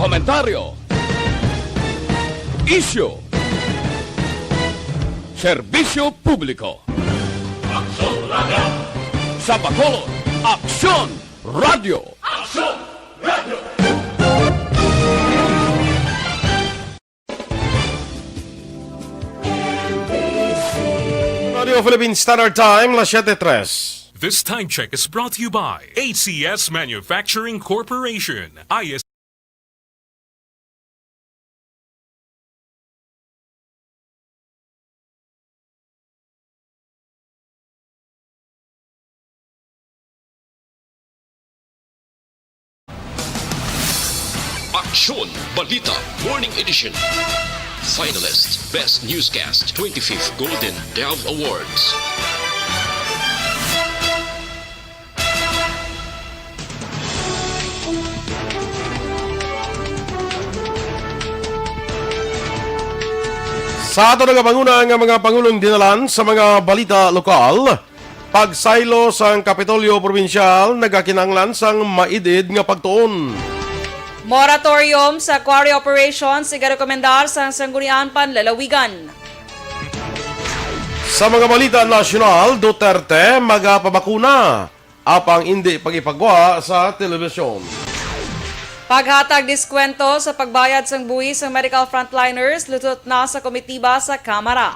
komentaryo, isyu, serbisyo publiko. Aksyon Radio! Sa Bacolod, Aksyon Radio! Aksyon Radio! Radio Philippine Standard Time, las 7:03. This time check is brought to you by ACS Manufacturing Corporation. Aksyon Balita Morning Edition. Finalist Best Newscast 25th Golden Dove Awards. Sa ato nagapanguna nga mga Pangulong dinalan sa mga balita lokal, pagsaylo sang Kapitolyo Provincial nagakinanglan sang maidid nga pagtuon. Moratorium sa quarry operations igarekomendar sa sanggunian panlalawigan. Sa mga balita nasyonal, Duterte magapabakuna apang hindi pagipagwa sa telebisyon. Paghatag diskwento sa pagbayad sang buwis ng medical frontliners lutot na sa komitiba sa Kamara.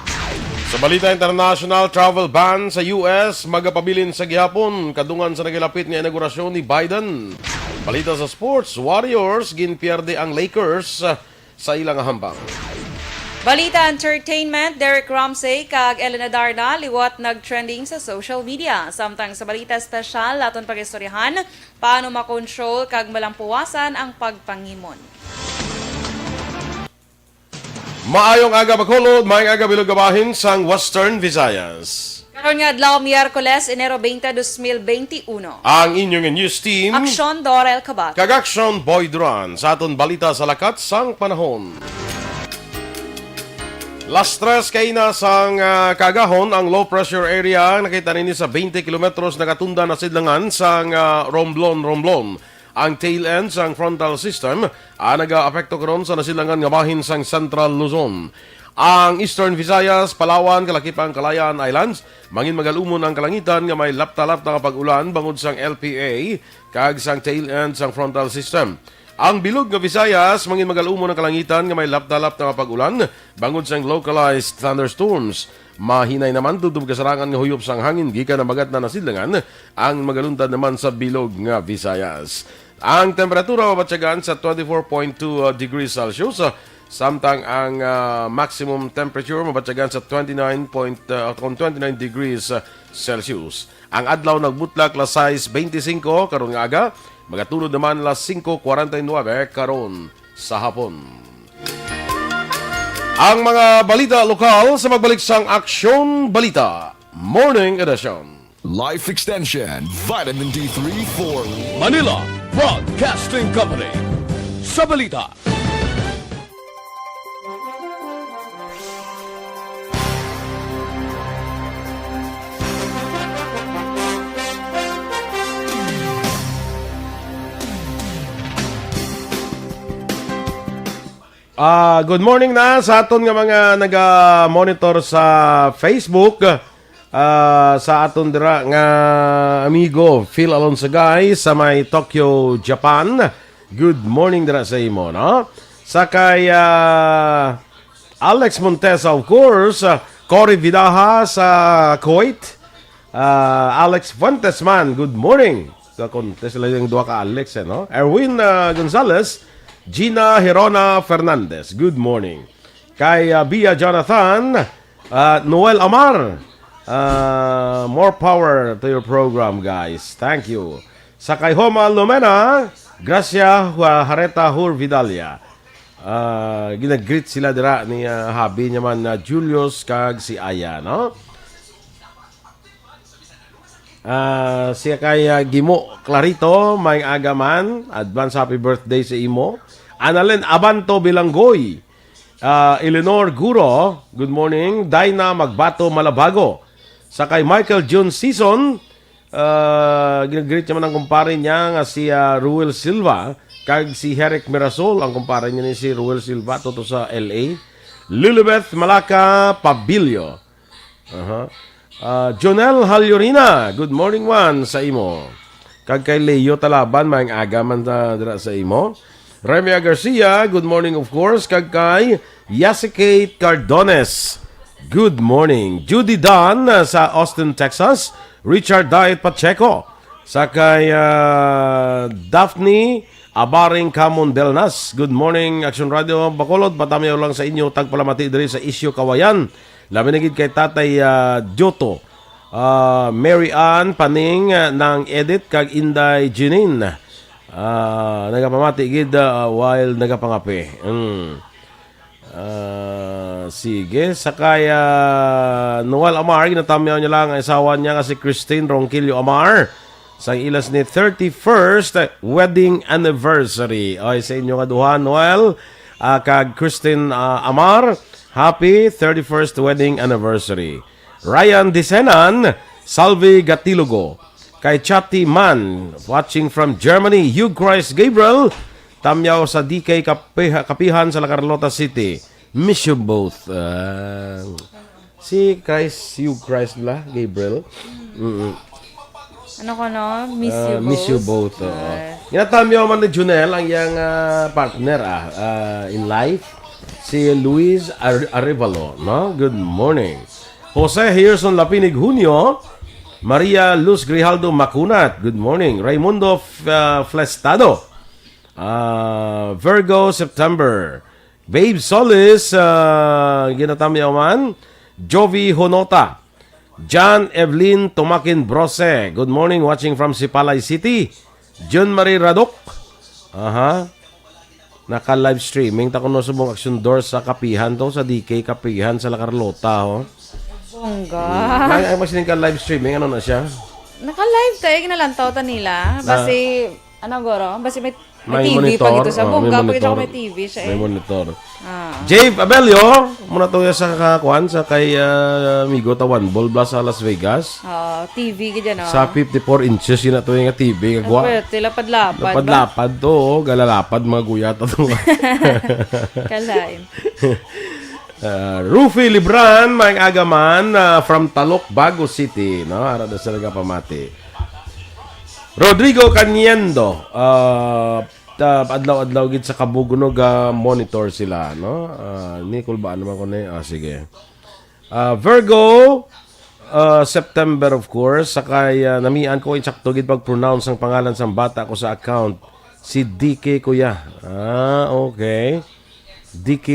Sa balita international, travel ban sa US magapabilin sa gihapon kadungan sa nagilapit nga inaugurasyon ni Biden. Balita sa sports, Warriors ginpierde ang Lakers sa ilang hambang. Balita entertainment, Derek Ramsey kag Elena Darna liwat nag-trending sa social media. Samtang sa balita espesyal, aton pag-istoryahan, paano makontrol kag malampuwasan ang pagpangimon. Maayong aga Bacolod, maayong aga bilog gabahin sang Western Visayas. Karon nga adlaw Miyerkules, Enero 20, 2021. Ang inyong news team, Aksyon Dorel Kabat. Kagaksyon Boy Duran sa aton balita sa lakat sang panahon. Last stress kay na sang kagahon ang low pressure area nakita nini sa 20 kilometros nakatunda na sidlangan sang Romblon. Ang tail end sang frontal system naga-apekto karon sa nasidlangan nga bahin sang Central Luzon. Ang Eastern Visayas, Palawan, Kalakipang, Calayan Islands, mangin magalumon ang kalangitan nga may lapta-lapta nga pag-ulan bangod sang LPA kag sang tail end sang frontal system. Ang bilog nga Visayas, mangin magalumon ang kalangitan nga may lapta-lapta nga pag-ulan bangod sang localized thunderstorms. Mahinay naman tutub kasarangan nga huyop sang hangin gikan na magat na nasidlangan ang magaluntad naman sa bilog nga Visayas. Ang temperatura mabatyagan sa 24.2 degrees Celsius. Samtang ang maximum temperature mabatyagan sa 29 degrees Celsius. Ang adlaw nagbutlak la size 25 karon nga aga, magatulod naman la 5:49 karon sa hapon. Ang mga balita lokal sa magbalik sang Aksyon Balita Morning Edition. Life Extension Vitamin D3 for Manila Broadcasting Company. Sa balita. Good morning na sa aton nga mga naga-monitor sa Facebook. Sa aton dira nga amigo Phil Alonsagay sa may Tokyo, Japan. Good morning dira sa imo, no? Sa kay Alex Montesa, of course, Cory Vidaha sa Kuwait. Alex Fuentes man, good morning. Ka-contest lang yung duha ka Alex, no? Erwin Gonzalez, Gina Herona Fernandez, good morning. Kay Bia Jonathan, Noel Amar, more power to your program, guys. Thank you. Sa kay Homa Lumena, Gracia Hareta Hur Vidalia. Ginag-greet sila dira ni habi niya man Julius kag si Aya, no? Siya kay Gimo Clarito, may agaman, advance happy birthday sa imo. Annalyn Abanto Bilanggoy, Eleanor Guro, good morning. Dina Magbato Malabago. Sa kay Michael June Season, ginagreet naman ang kumpare niya nga si Ruel Silva. Kag si Herrick Mirasol, ang kumpara niya ni si Ruel Silva, to sa LA. Lilibeth Malaka Pabilio. Jonel Halyurina, good morning one sa imo. Kag kay Leo Talaban, maing aga man dira sa imo. Remia Garcia, good morning of course. Kag kay Yasike Cardones, good morning. Judy Don sa Austin, Texas. Richard Diet Pacheco. Sa kay Daphne Abaring Camon Delnas, good morning Action Radio Bacolod. Patamayaw lang sa inyo tagpalamati diri sa isyu Kawayan. Labi na gid kay Tatay Joto. Mary Ann Paning ng Edit kag Inday Jeanine. Nagapamati gid while nagapangapi. Sige, sakay Noel Amar, ginatamyaw niya lang ang asawa niya kasi Christine Ronquillo Amar. Sa ilas ni 31st wedding anniversary. Ay, sa inyo kaduhan, Noel, kag Christine Amar, happy 31st wedding anniversary. Ryan Disenan, Salvi Gatilogo, kay Chati Man, watching from Germany, Hugh Christ Gabriel, tamyaw sa DK Kapihan sa La Carlota City. Miss you both. Si Christ, Hugh Christ la, Gabriel. Ano ko no? Miss you both. Miss you both. Ginatamyaw man ni Junel ang iyang partner in life, si Luis Arevalo. No? Good morning. Jose Hirson Lapinig Junio, Maria Luz Grijaldo Macunat, good morning. Raimundo Flestado, Virgo September. Babe Solis, ginatamyaw man. Jovi Honota, John Evelyn Tumakin Brose, good morning, watching from Sipalay City. John Marie Radok, naka-live streaming. Takon no subong Action Doors sa Kapihan to, sa DK Kapihan sa La Carlota. Bongga. Ay, mas ka live streaming, ano na siya? Naka-live tayo, ginalantaw ta nila. Basi, ano goro? Basi may May TV monitor. pag ito sa bongga. Pag ito monitor. may TV siya May eh. monitor. Jave Abelio, muna to sa kakuan sa kay Migo Tawan Bolbla sa Las Vegas. TV ka dyan, Sa 54 inches yun na to yung TV. Kagwa. Pwede, lapad-lapad ba? Lapad to, galalapad mga guyat to. Kalain. Rufy Libran, maing agaman from Talok, Bago City. No? Arada sa pamati. Rodrigo Caniendo, adlaw-adlaw gid sa Kabugunog monitor sila, no? Nicole ba naman ko na? Sige. Virgo September of course, sakay namian ko insakto gid pag-pronounce ang pangalan sang bata ko sa account, si DK kuya. Okay. DK,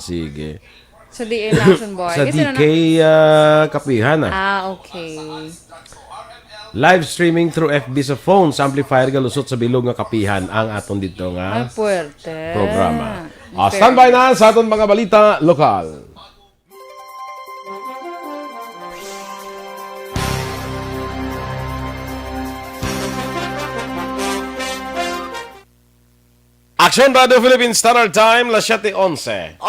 sige. Sa DA Action Boy. Sa Kasi DK Kapihan. okay. Live streaming through FB sa phone sa amplifier galusot sa bilog nga Kapihan ang aton dito nga Ay, puwerte. programa. Standby na sa aton mga balita lokal. Action Radio Philippines Standard Time, 7:11.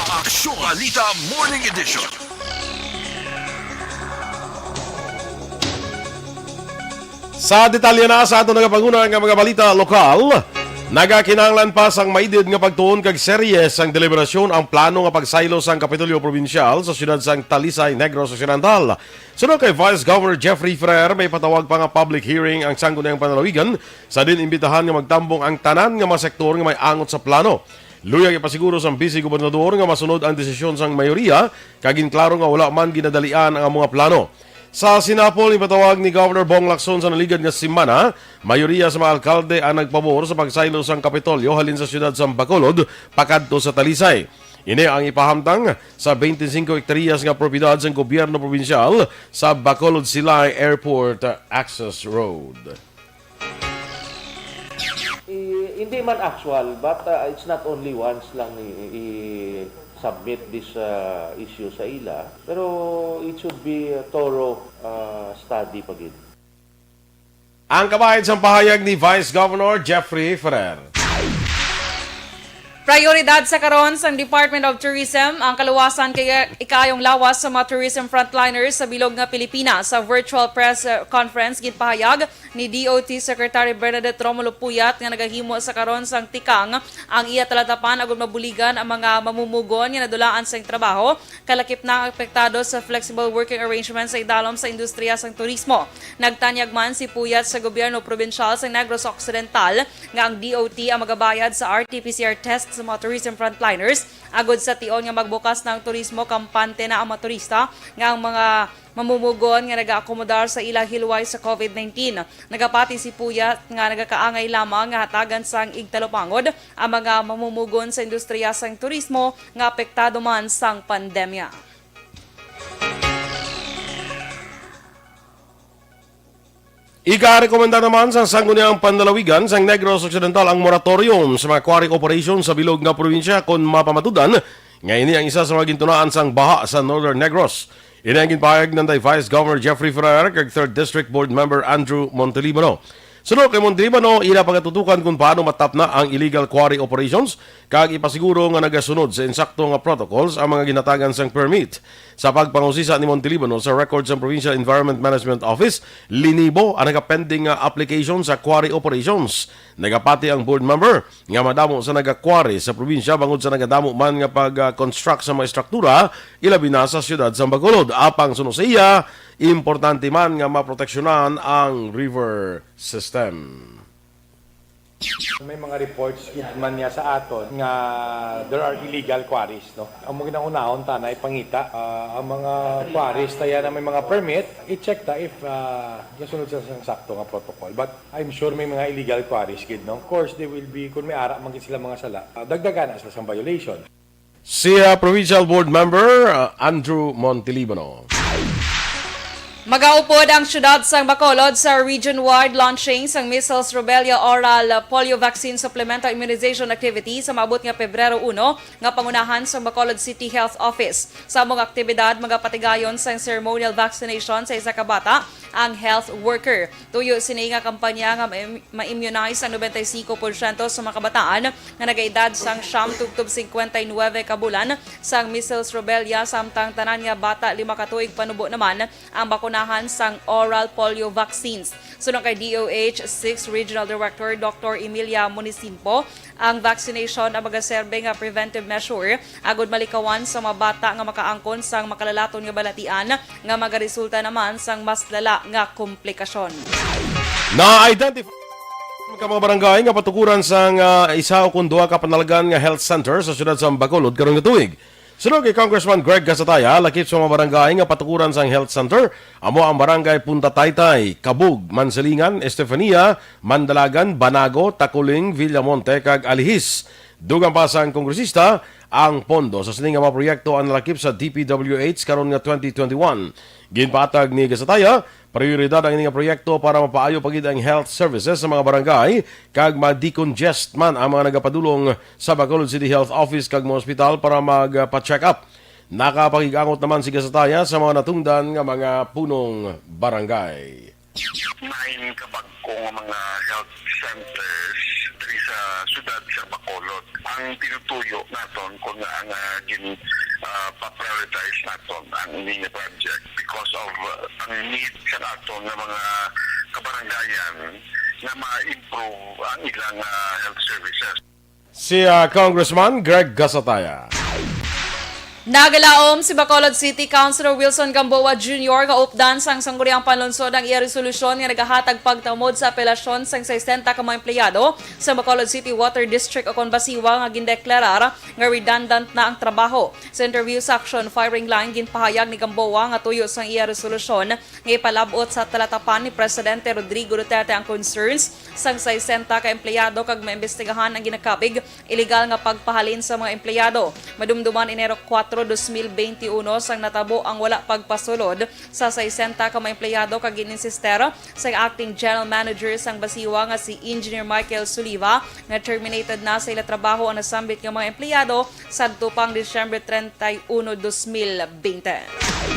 Aksyon Balita Morning Edition. Sa detalye na sa ato nagapanguna nga mga balita lokal, nagakinahanglan pa sang maidid nga pagtuon kag seryes ang deliberasyon ang plano nga pagsaylo sang Kapitolyo Provincial sa siyudad sang Talisay, Negros Occidental. Sunod kay Vice Governor Jeffrey Ferrer, may patawag pa nga public hearing ang Sangguniang Panalawigan sa din imbitahan nga magtambong ang tanan nga mga sektor nga may angot sa plano. Luyag ipasiguro sang Vice Gobernador nga masunod ang desisyon sang mayoriya kag klaro nga wala man ginadalian ang mga plano. Sa sinapol, ipatawag ni Governor Bong Lacson sa naligad nga simana, mayoriya sa mga alkalde ang nagpabor sa pagsaylo sang Kapitolyo halin sa siyudad sa Bacolod, pakadto sa Talisay. Ini ang ipahamtang sa 25 hektaryas nga propiedad sa gobyerno probinsyal sa Bacolod Silay Airport Access Road. Hindi man actual, but it's not only once lang submit this issue sa ila. Pero it should be a thorough study pagid. Ang kabayan sa pahayag ni Vice Governor Jeffrey Ferrer. Prioridad sa karon sa Department of Tourism ang kaluwasan kay ikayong lawas sa mga tourism frontliners sa bilog nga Pilipinas. Sa virtual press conference ginpahayag ni DOT Secretary Bernadette Romulo Puyat nga nagahimo sa karon sang tikang ang iya talatapan agud mabuligan ang mga mamumugon nga nadulaan sa trabaho kalakip na ang apektado sa flexible working arrangements sa idalom sa industriya sang turismo. Nagtanyag man si Puyat sa gobyerno probinsyal sa Negros Occidental nga ang DOT ang magabayad sa RT-PCR test sa mga tourism frontliners agod sa tion nga magbukas ng turismo kampante na ang mga turista nga ang mga mamumugon nga nagaakomodar sa ilang hilway sa COVID-19. Nagapati si Puyat nga nagakaangay lamang nga hatagan sang igtalopangod ang mga mamumugon sa industriya sang turismo nga apektado man sang pandemya. Ika-rekomenda naman sa Sangguniang Panlalawigan sa Negros Occidental ang moratorium sa mga quarry operation sa bilog nga probinsya kung mapamatudan. Ngayon ang isa sa mga gintunaan sang baha sa Northern Negros. Ini ang ginpahayag ng Vice Governor Jeffrey Ferrer kag 3rd District Board Member Andrew Montelibano. Sunod kay Montelibano, ila pagatutukan kung paano matap na ang illegal quarry operations kag ipasiguro nga nagasunod sa insakto nga protocols ang mga ginatagan sang permit. Sa pagpangusisa ni Montelibano sa records ng Provincial Environment Management Office, linibo ang nagapending nga application sa quarry operations. Nagapati ang board member nga madamo sa nagakwari sa probinsya bangod sa nagadamo man nga pag-construct sa mga struktura ilabi na sa siyudad sa Bacolod. Apang suno sa iya, importante man nga maproteksyonan ang river system. May mga reports man niya sa aton nga there are illegal quarries, no. Ang mga ginahunahon ta na ipangita ang mga quarries tayo na may mga permit, i-check ta if nasunod sa sakto nga protocol. But I'm sure may mga illegal quarries gid, no. Of course, they will be kung may ara man gid sila mga sala. Dagdagan na sila sa violation. Si Provincial Board Member Andrew Montelibano. Magaupod ang syudad sang Bacolod sa region-wide launching sang Measles Rubella Oral Polio Vaccine Supplemental Immunization Activity sa maabot nga Pebrero 1 nga pangunahan sa Bacolod City Health Office. Sa mga aktibidad, magapatigayon sang ceremonial vaccination sa isa ka bata ang health worker. Tuyo sini nga kampanya nga ma-immunize ang 95% sa mga kabataan nga nagaedad sang 59 ka bulan sang Measles Rubella samtang tanan nga bata 5 ka tuig panubo naman ang bakuna sang oral polio vaccines. Sunod kay DOH 6 Regional Director Dr. Emilia Munisimpo, ang vaccination ang magaserbe nga preventive measure agud malikawan sa mga bata nga makaangkon sang makalalaton nga balatian nga magaresulta naman sang mas lala nga komplikasyon. Na-identify ka mga barangay nga patukuran sang isa o duha ka panalagan nga health center sa siyudad sa Bacolod karong tuig. Sunod kay Congressman Greg Gasataya, lakip sa mga barangay nga patukuran sang health center, amo ang barangay Punta Taytay, Kabug, Mansilingan, Estefania, Mandalagan, Banago, Takuling, Villamonte, kag Alihis. Dugang pa sang kongresista, ang pondo sa sining nga mga proyekto ang nalakip sa DPWH karon nga 2021. Ginpatag ni Gasataya, prioridad ang ining proyekto para mapaayo pagid ang health services sa mga barangay kag ma-decongest man ang mga nagapadulong sa Bacolod City Health Office kag mga ospital para magpa-check up. Nakapakigangot naman si Gasataya sa mga natungdan nga mga punong barangay. Main kabagkong mga health centers diri sa syudad sa Bacolod. Ang tinutuyo naton kung ang pa-prioritize naton ang ining project because of ang need sa naton ng mga kabarangayan na ma-improve ang ilang health services. Si Congressman Greg Gasataya. Nagalaom si Bacolod City Councilor Wilson Gamboa Jr. nga updan sang sangguniang panlunsod ang iya resolusyon nga nagahatag pagtamod sa apelasyon sang 60 ka mga empleyado sa Bacolod City Water District o kon basiwa nga gindeklarar nga redundant na ang trabaho. Sa interview sa Action Firing Line ginpahayag ni Gamboa nga tuyo sang iya resolusyon nga ipalabot sa talatapan ni Presidente Rodrigo Duterte ang concerns sang 60 ka empleyado kag maimbestigahan ang ginakabig illegal nga pagpahalin sa mga empleyado. Madumduman Enero 4 2021 sang natabo ang wala pagpasulod sa 60 ka mga empleyado kag gininsister sa acting general manager sang Basiwa nga si Engineer Michael Suliva na terminated na sa ila trabaho ang nasambit nga mga empleyado sadto pang Disyembre 31, 2020.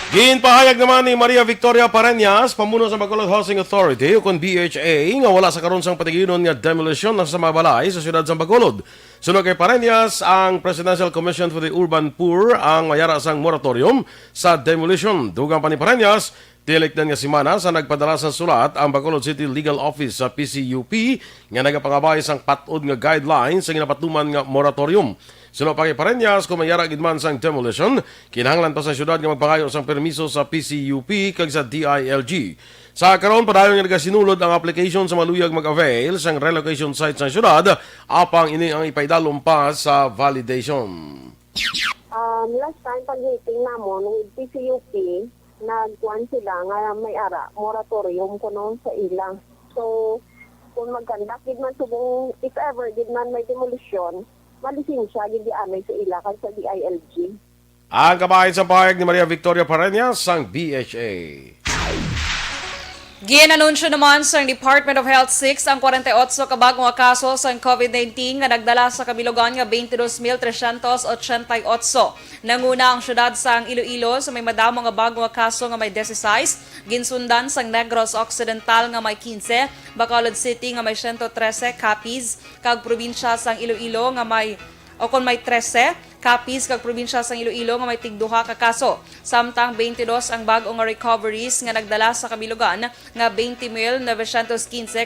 Ginpahayag naman ni Maria Victoria Pareñas, pamuno sa Bacolod Housing Authority o kon BHA, nga wala sa karon sang patiginon nga demolition na sa mga balay sa siyudad sa Bacolod. Sunod kay Pareñas, ang Presidential Commission for the Urban Poor ang mayara sang moratorium sa demolition. Dugang pa ni Pareñas, tilikdan nga simana sa nagpadala sa sulat ang Bacolod City Legal Office sa PCUP nga nagapangabay sang patod nga guidelines sa ginapatuman nga moratorium. Sunod pa kay Pareñas, kung mayara gidman sang demolition, kinahanglan pa sa syudad nga magpangayo sang permiso sa PCUP kag sa DILG. Sa karon padayon nga nagasinulod ang application sa maluyag mag-avail sang relocation site sa syudad, apang ini ang ipaidalom pa sa validation. Last time pag-meeting namon with PCUP, nagkuhan sila nga may ara moratorium kuno sa ilang. So kung magkandak gid man subong if ever gid man may demolition, malisensya gid anay sa ila kag sa DILG. Ang kabahin sa pahayag ni Maria Victoria Pareñas sang BHA. Ginanunsyo naman sa Department of Health 6 ang 48 kabagong kaso sa COVID-19 nga nagdala sa kabilugan nga 22,388. Nanguna ang syudad sa Iloilo sa may madamo nga bagong kaso nga may 16, ginsundan sa Negros Occidental nga may 15, Bacolod City nga may 113 Capiz, kag probinsya sa Iloilo nga may 13 Capiz kag probinsya sa Iloilo nga may tigduha ka kaso. Samtang 22 ang bag-ong recoveries nga nagdala sa kabilugan nga 20,915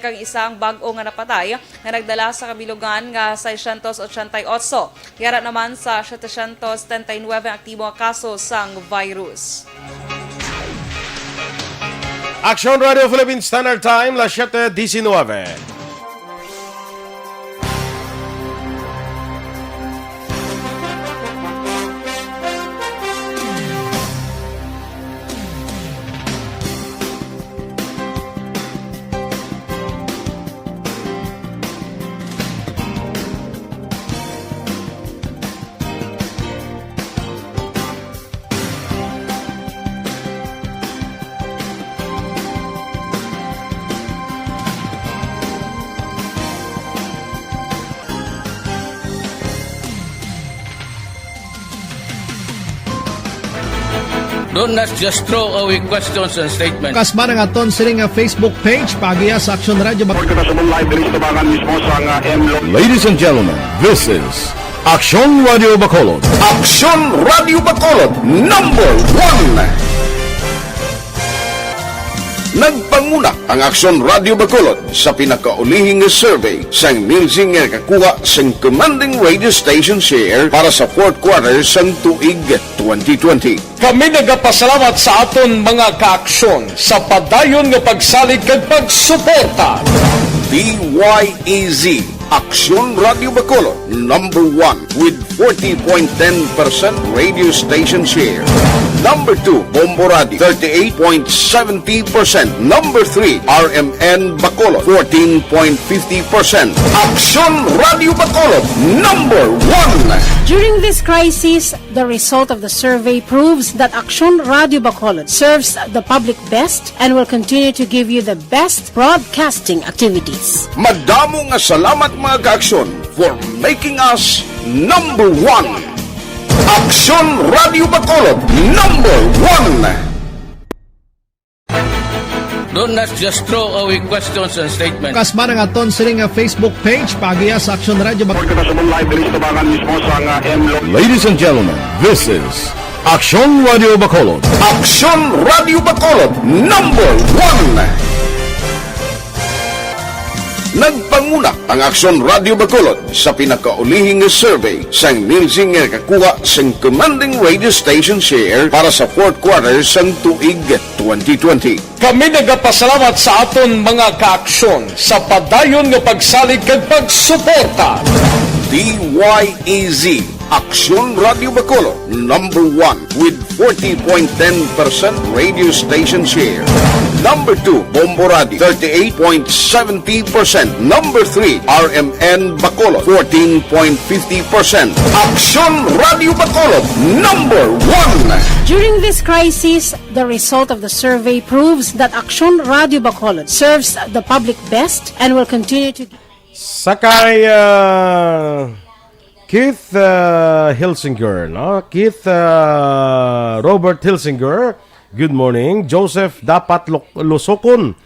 kag isang bag-o nga napatay nga nagdala sa kabilugan nga 688. Yara naman sa 739 aktibo nga kaso sang virus. Action Radio Philippine Standard Time, las 7:19. Don't not just throw away questions and statements. Kasma nga aton siling nga Facebook page pagiya sa Action Radio. Ladies and gentlemen, this is Action Radio Bacolod. Action Radio Bacolod number 1. Nagpanguna ang Action Radio Bacolod sa pinakaulihing survey sang Nielsen nga kakuha sang commanding radio station share para sa fourth quarter sang tuig 2020. Kami nagapasalamat sa aton mga kaaksyon sa padayon nga pagsalig kag pagsuporta. DYEZ Action Radio Bacolod number 1 with 40.10% radio station share. Number 2, Bombo Radio, 38.70%. Number 3, RMN Bacolod, 14.50%. Action Radio Bacolod, number 1. During this crisis, the result of the survey proves that Action Radio Bacolod serves the public best and will continue to give you the best broadcasting activities. Madamo nga salamat mga kaaksyon for making us number 1. Action Radio Bacolod number 1. Don't not just throw away questions and statements. Kasma nga aton siling nga Facebook page pagiya sa Action Radio. Ladies and gentlemen, this is Action Radio Bacolod. Action Radio Bacolod number 1. Nagpanguna ang Action Radio Bacolod sa pinakaulihing survey sang Nielsen nga kakuha sang commanding radio station share para sa fourth quarter sang tuig 2020. Kami nagapasalamat sa aton mga kaaksyon sa padayon nga pagsalig kag pagsuporta. DYEZ Aksyon Radio Bacolod, number 1 with 40.10% radio station share. Number 2, Bombo Radio, 38.70%. Number 3, RMN Bacolod, 14.50%. Aksyon Radio Bacolod, number 1. During this crisis, the result of the survey proves that Aksyon Radio Bacolod serves the public best and will continue to... Sakay Keith Hilsinger, no? Keith Robert Hilsinger, good morning. Joseph dapat lusokon.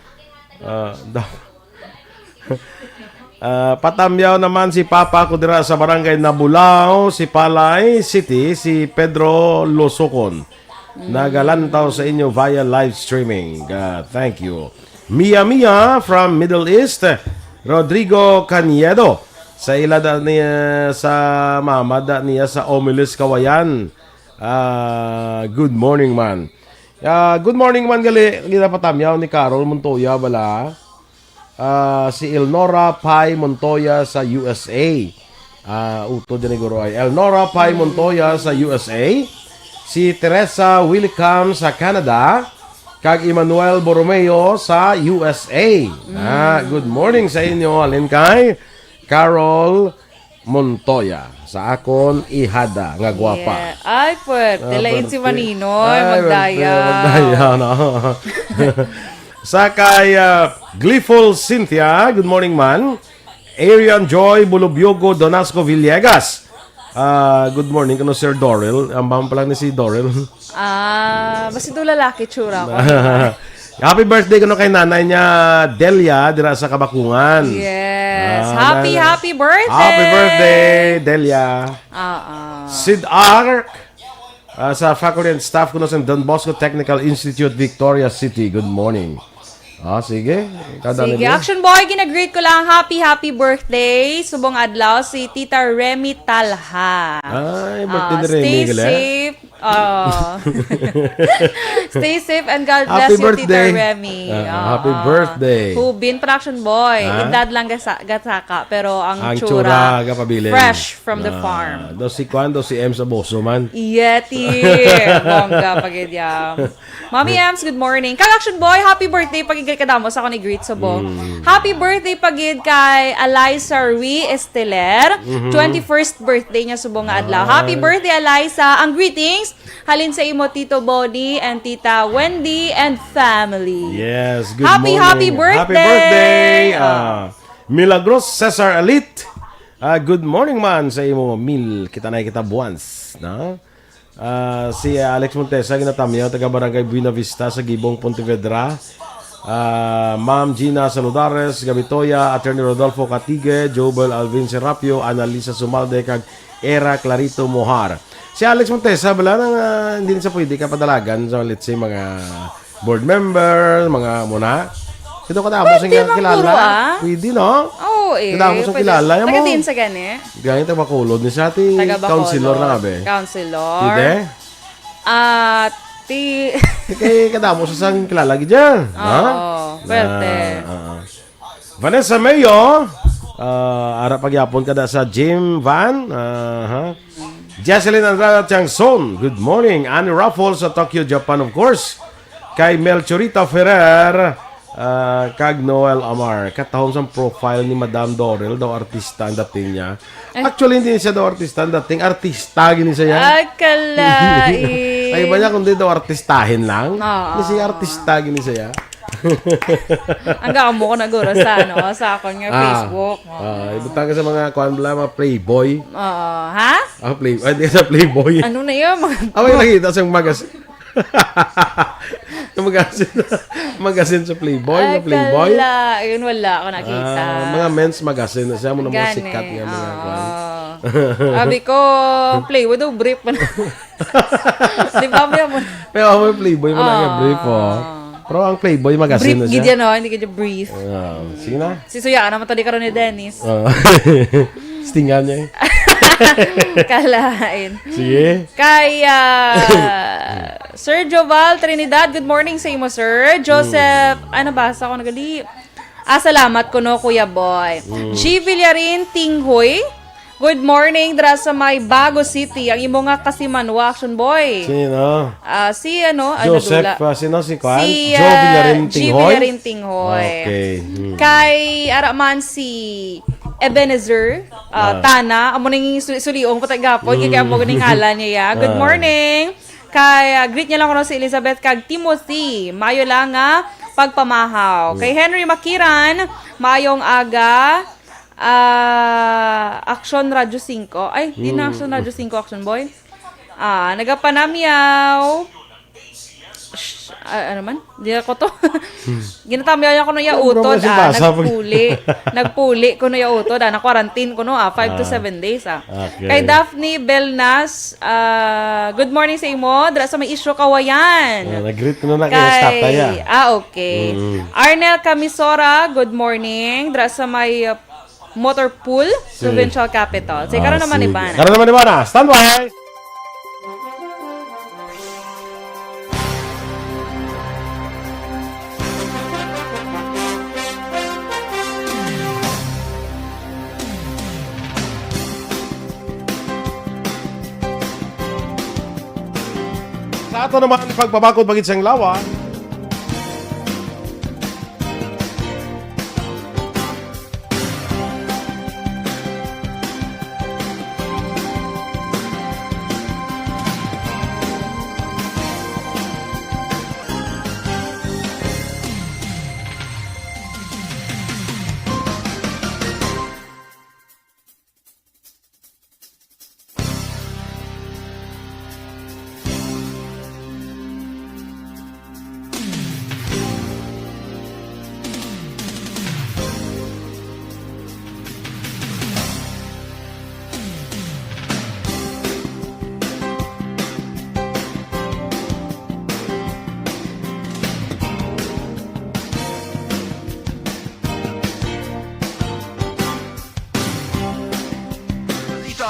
Patamyaw naman si Papa ko dira sa barangay Nabulao, si Palay City, si Pedro Lusokon. Nagalantaw sa inyo via live streaming. Thank you. Mia from Middle East, Rodrigo Caniedo. Sa ilada niya sa mamada niya sa Omilis Kawayan. Good morning man. Good morning man gali patamyaw ni Carol Montoya bala. Si Elnora Pai Montoya sa USA. Uto din guro ay Elnora Pai Montoya sa USA. Si Teresa Willicam sa Canada. Kag Emmanuel Borromeo sa USA. Good morning sa inyo alin kay Carol Montoya sa akon ihada nga gwapa. Yeah. Ay, pwede. Lain si Maninoy. Magdaya. Magdaya, no? Sa kay Glyphol Cynthia, good morning man. Arian Joy Bulubyogo Donasco Villegas. Good morning kano Sir Dorel. Ang bang pala ni si Dorel. Basta ito lalaki tsura ko. Happy birthday kano kay nanay niya Delia dira sa Kabakungan. Yes. Happy birthday. Happy birthday Delia. Sid Ark sa faculty and staff kuno sa Don Bosco Technical Institute Victoria City. Good morning. Sige. Sige, Action Boy, ginagreet ko lang happy birthday. Subong adlaw si Tita Remy Talha. Ay, birthday ni Remy. Stay safe. Stay safe and God bless Happy you, birthday. Tita Remy. Happy birthday. Hubin Production Boy. Edad lang gasaka, pero ang tsura kapabilin. Fresh from the farm. Do si M sa Boso man. Yeti. Bongga pagidyam. Mommy Ems, good morning. Kag Action Boy, happy birthday pagigay kadamo sa ako ni greet subong. Happy birthday pagid kay Eliza Rui Esteler. 21st birthday niya subong nga adlaw. Happy birthday Eliza. Ang greetings halin sa imo Tito Body and Tita Wendy and family. Yes, good morning. Happy birthday. Happy birthday. Milagros Cesar Elite. Good morning man sa imo mil kita buwans, no? Si Alex Montesa ginatamyaw taga Barangay Buena Vista sa Gibong Pontevedra. Ma'am Gina Saludares Gabitoya, Attorney Rodolfo Catige, Jobel Alvin Serapio, Analisa Sumalde kag Era Clarito Mohar. Si Alex Montesa bala nang hindi sa pwede ka padalagan sa let's say mga board member, mga muna. Ito ka tapos ang kilala. Pwede, no? Oo, Kadamos ang kilala mo. Taga din sa gani. Ganyan taga Bacolod ni sa ati counselor na kabe. Counselor. Pwede? Kaya kadamos sa sang kilala gidyan. Oo, pwede. Vanessa Mayo, ara pagyapon kada sa Jim Van. Jocelyn Andrada Tiangson, good morning. Annie Raffles sa Tokyo, Japan, of course. Kay Melchorita Ferrer, kag Noel Amar. Katahom sa profile ni Madam Dorel, daw artista ang dating niya. Actually, hindi siya daw artista ang dating. Artista, gini siya. Akalain. Ay ba niya, kundi daw artistahin lang? Hindi siya artista, gini siya. Hanggang mo ko naguro sa akong nga Facebook. Ibutang ka sa mga mga playboy. Ha? Playboy. Hindi sa playboy. Ano na yun? May nakita sa magazine. Magazine sa Playboy, na Playboy. Yun wala ako nakita. Mga men's magazine na siya mo na mga sikat nga mga Sabi ko, Playboy daw brief man. Di ba mo? Pero may Playboy mo na brief Pero ang Playboy magazine na siya. Brief gidya no, hindi gidya brief. Sige na. Si Suya naman tadi karon ni Dennis. Stingan niya Kalain. Sige. Kaya Sir Joval Trinidad, good morning sa imo, Sir. Joseph, nabasa ko nagali. Salamat ko no, Kuya Boy. G. Villarin Tinghoy, Good morning dra sa may Bago City. Ang imo nga kasi manwa, Action Boy. Sino? Si ano Joseph, dula? sino si Kwan? Si Joe Villarinting Hoy? Villarinting-Hoy. Okay. Kay araman si Ebenezer Tana, amo ning suliong patagapon kay amo ganing ngalan niya. Good morning. Kay greet niya lang ko si Elizabeth kag Timothy. Mayo lang nga pagpamahaw. Kay Henry Makiran, mayong aga. Action Radio 5. Ay, di na Action Radio 5, Action Boy. Nagapanamyaw. Ano man? Di ako to. Ginatamyaw ko na yautod. Nagpuli ko na yautod. Na-quarantine ko no. 5 to 7 days. Okay. Kay Daphne Belnas, good morning sa imo. Dra sa may issue kawayan. Nag-greet ko na kayo sa tataya. Okay. Arnel Camisora, good morning. Dra sa may Motor Pool, Provincial Capital. Sige, karon naman Ibana. Karon naman Ibana. Stand by! Sa ato naman pagpabakod bagid sang lawa.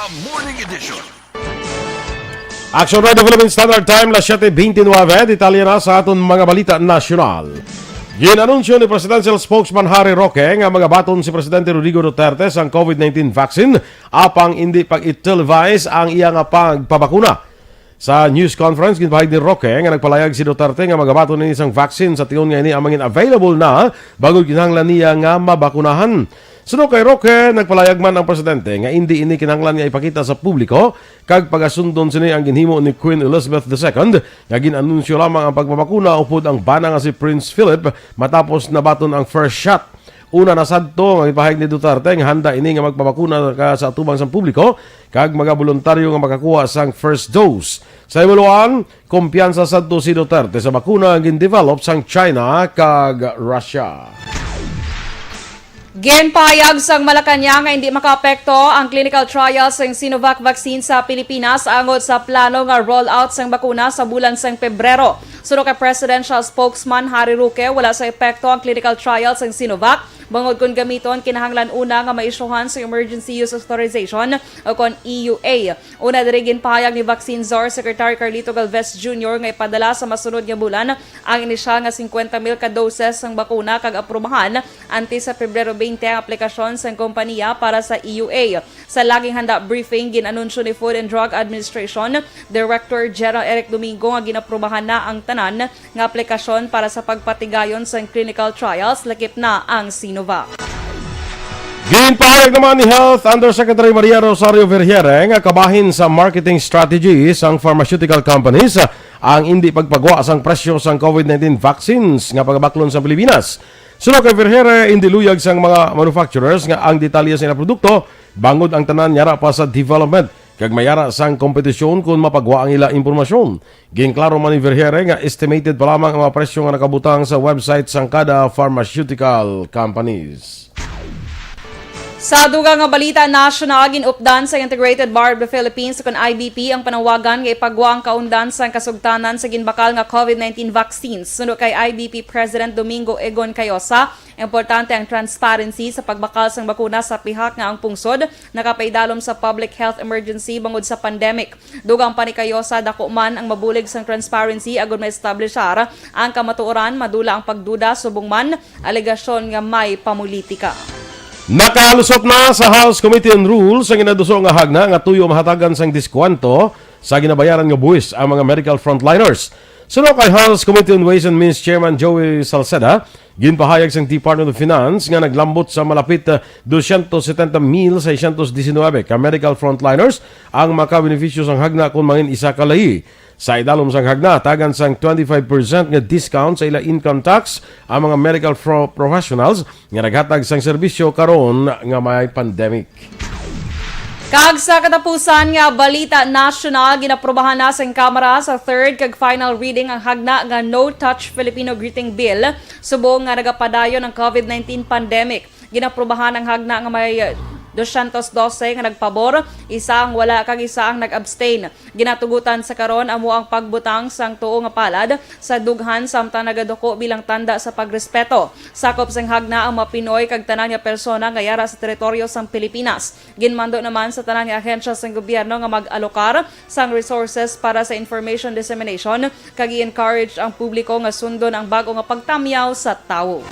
Morning Edition. Action Radio Philippine Standard Time, las 7:29, detalye na sa aton mga balita nasyonal. Ginanunsyo ni Presidential Spokesman Harry Roque nga mga baton si Presidente Rodrigo Duterte sa COVID-19 vaccine apang hindi pag-televise ang iyang pagpabakuna. Sa news conference, ginpahig ni Roque nga nagpalayag si Duterte nga mga baton ni isang vaccine sa tion nga ini amangin available na bago kinahanglan niya nga mabakunahan. Sunod kay Roque, nagpalayag man ang presidente nga hindi ini kinahanglan nga ipakita sa publiko kag pagasundon sini ang ginhimo ni Queen Elizabeth II nga ginanunsyo lamang ang pagbabakuna upod ang bana nga si Prince Philip matapos nabaton ang first shot. Una na sadto ang ipahayag ni Duterte nga handa ini nga magpabakuna sa atubang sa publiko kag mga voluntaryo nga makakuha sang first dose. Sa imuluan, kumpiyansa sadto si Duterte sa bakuna nga gin-develop sang China kag Russia. Ginpahayag sang Malacanang nga hindi makaapekto ang clinical trials ng Sinovac vaccine sa Pilipinas angod sa plano nga rollout sang bakuna sa bulan sang Pebrero. Sunod kay Presidential Spokesman Harry Roque, wala sa epekto ang clinical trials ng Sinovac bangod kung gamiton kinahanglan una nga maisyuhan sa Emergency Use Authorization o kon EUA. Una diri ginpahayag ni Vaccine Czar Secretary Carlito Galvez Jr. nga ipadala sa masunod nga bulan ang inisyal nga 50,000 ka doses ng bakuna kag aprubahan antes sa Pebrero 20 ang aplikasyon sa kompanya para sa EUA. Sa laging handa briefing, ginanunsyo ni Food and Drug Administration Director General Eric Domingo nga ginaprubahan na ang tanan nga aplikasyon para sa pagpatigayon sa clinical trials lakip na ang Sinovac. Ginpahayag naman ni Health Undersecretary Maria Rosario Vergere nga kabahin sa marketing strategies ang pharmaceutical companies ang hindi pagpagwa sang presyo sang COVID-19 vaccines nga pagabaklon sa Pilipinas. Sunod kay Vergere, indiluyag sang mga manufacturers nga ang detalye sa produkto bangod ang tanan yara pa sa development kag mayara sang kompetisyon kung mapagwa ang ila impormasyon. Ginklaro man ni Vergere nga estimated pa lamang ang mga presyo nga nakabutang sa website sang kada pharmaceutical companies. Sa dugang nga balita national, ginupdan sa Integrated Bar of the Philippines kon IBP ang panawagan nga ipagwa ang kaundan sa kasugtanan sa ginbakal nga COVID-19 vaccines. Sunod kay IBP President Domingo Egon Cayosa, importante ang transparency sa pagbakal sang bakuna sa pihak nga ang pungsod nakapaidalom sa public health emergency bangod sa pandemic. Dugang pa ni Cayosa, dako man ang mabulig sang transparency agud ma-establishar ang kamatuoran, madula ang pagduda subong man alegasyon nga may pamulitika. Nakalusot na sa House Committee on Rules ang inaduso nga hagna nga tuyo mahatagan sang diskwanto sa ginabayaran nga buwis ang mga medical frontliners. Suno kay House Committee on Ways and Means Chairman Joey Salceda, ginpahayag sang Department of Finance nga naglambot sa malapit 270,619 ka medical frontliners ang makabenepisyo sang hagna kung mangin isa kalay. Sa idalom sang hagna, tagan sang 25% nga discount sa ila income tax ang mga medical professionals nga naghatag sang serbisyo karon nga may pandemic. Kag sa katapusan nga balita national, ginaprobahan na sa Kamara sa third kag final reading ang hagna nga No Touch Filipino Greeting Bill subong nga nagapadayon ng COVID-19 pandemic. Ginaprobahan ang hagna nga may 212 nga nagpabor, isang wala kag isa ang nag-abstain. Ginatugutan sa karon amo ang pagbutang sang tuo nga palad sa dughan samtang nagaduko bilang tanda sa pagrespeto. Sakop sang hagna ang mapinoy kag tanan nga persona nga yara sa teritoryo sang Pilipinas. Ginmando naman sa tanan nga ahensya sang gobyerno nga mag-alokar sang resources para sa information dissemination kag i-encourage ang publiko nga sundon ang bago nga pagtamyaw sa tawo.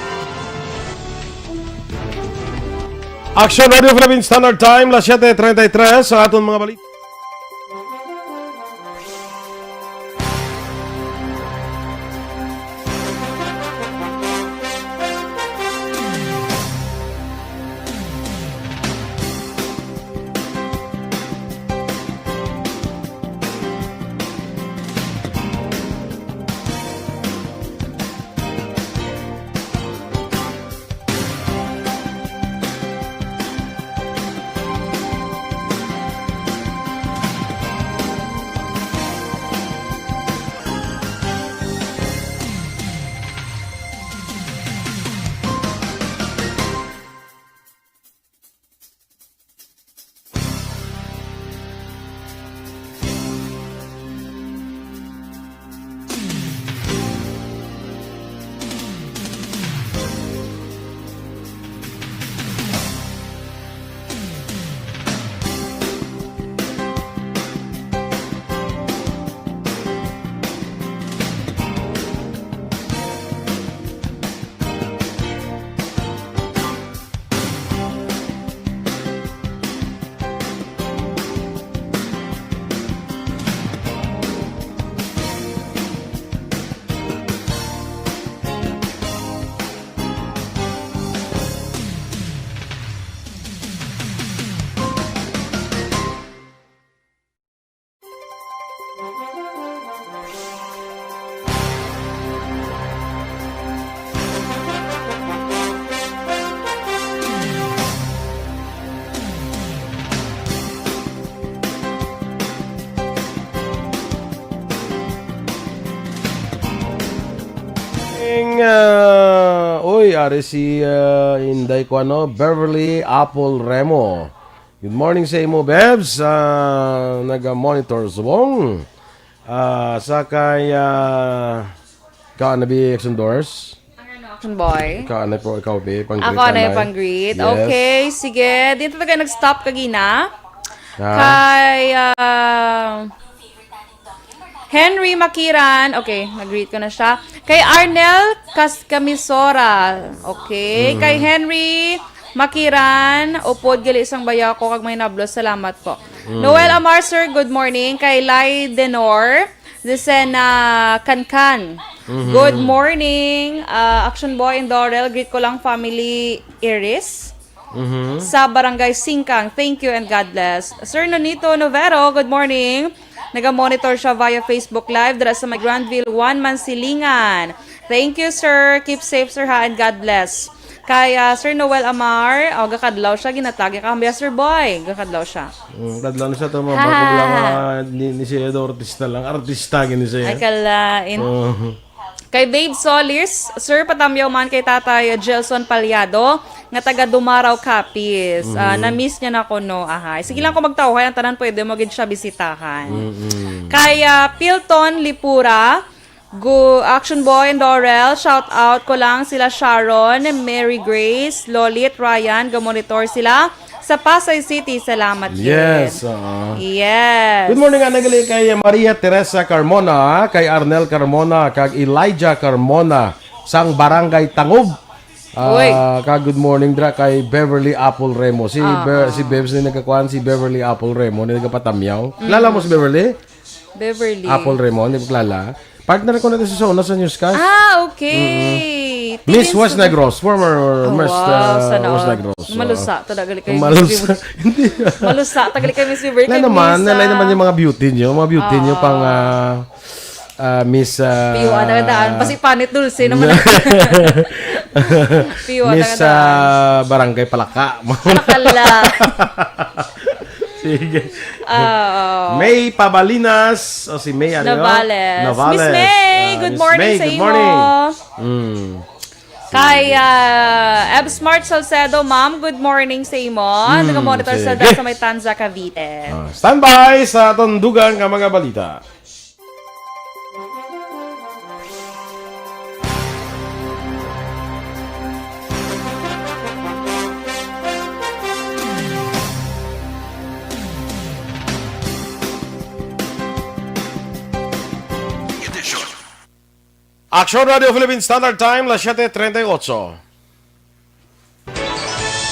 Action Radio Philippine Standard Time, las 7:33 sa aton mga balita. Ari si Inday ko Beverly Apple Remo. Good morning sa imo, Bebs. Naga-monitor subong. Sakay ka na bi Action Doors. Action Boy. Ka na po ikaw bi pang-greet. Ako na yung pang-greet. Yes. Okay, sige. Dito tayo nag-stop kagina. Ha? Kay Henry Makiran, okay, nag-greet ko na siya. Kay Arnel Camisora, okay. Kay Henry Makiran, upod gali isang baya ko kag may nablos, salamat po. Noel Amar, sir, good morning. Kay Lai Denor, Desena Kankan, good morning. Action Boy and Dorel, greet ko lang family Iris. Sa Barangay Singkang, thank you and God bless. Sir Nonito Novero, good morning. Naga-monitor siya via Facebook Live dara sa Granville 1 Mansilingan. Thank you, sir. Keep safe, sir, ha, and God bless. Kaya Sir Noel Amar, gakadlaw siya, ginatagi ka, Sir Boy, gakadlaw siya. Kadlaw na siya ito, mga ni siya artista lang. Artista, gini siya. Ay, kalain. Kay Babe Solis, Sir, patamyaw man kay Tatay Gelson Palyado, nga taga Dumaraw Capiz. Na-miss niya na ko, no? Ahay. Sige lang ko magtao, kaya ang tanan pwede mo gid siya bisitahan. Kay Pilton Lipura, Action Boy and Dorel, shout out ko lang sila Sharon, Mary Grace, Lolit, Ryan, gamonitor sila sa Pasay City. Salamat yes. Yes. Good morning, anagali kay Maria Teresa Carmona, kay Arnel Carmona, kag Elijah Carmona, sang Barangay Tangob. Good morning dra kay Beverly Apple Remo. Si Bebs na nagkakuan si Beverly Apple Remo na nagpatamyaw. Kilala mo si Beverly? Beverly. Apple Remo, hindi mo kilala. Partner ko natin sa Sona sa Newscast. Okay. Miss West Negros, former Miss sana West all. Negros. Malusa, talaga kay Malusa. Hindi. Malusa, tagali kay Miss Weaver. Wala naman yung mga beauty nyo. Mga beauty nyo pang Miss... Piyo, daan. Pasi panit dulce naman. Piyo, Miss Barangay Palaka. Palakala. Sige. May Pabalinas. O si May, Navales. Miss May, good morning sa iyo. Kay Eb Smart Salcedo, ma'am, good morning sa imo. Nag-monitor sa may Tanza, Cavite. Standby sa tundugan ka mga balita. Action Radio Philippines Standard Time, las 7:38.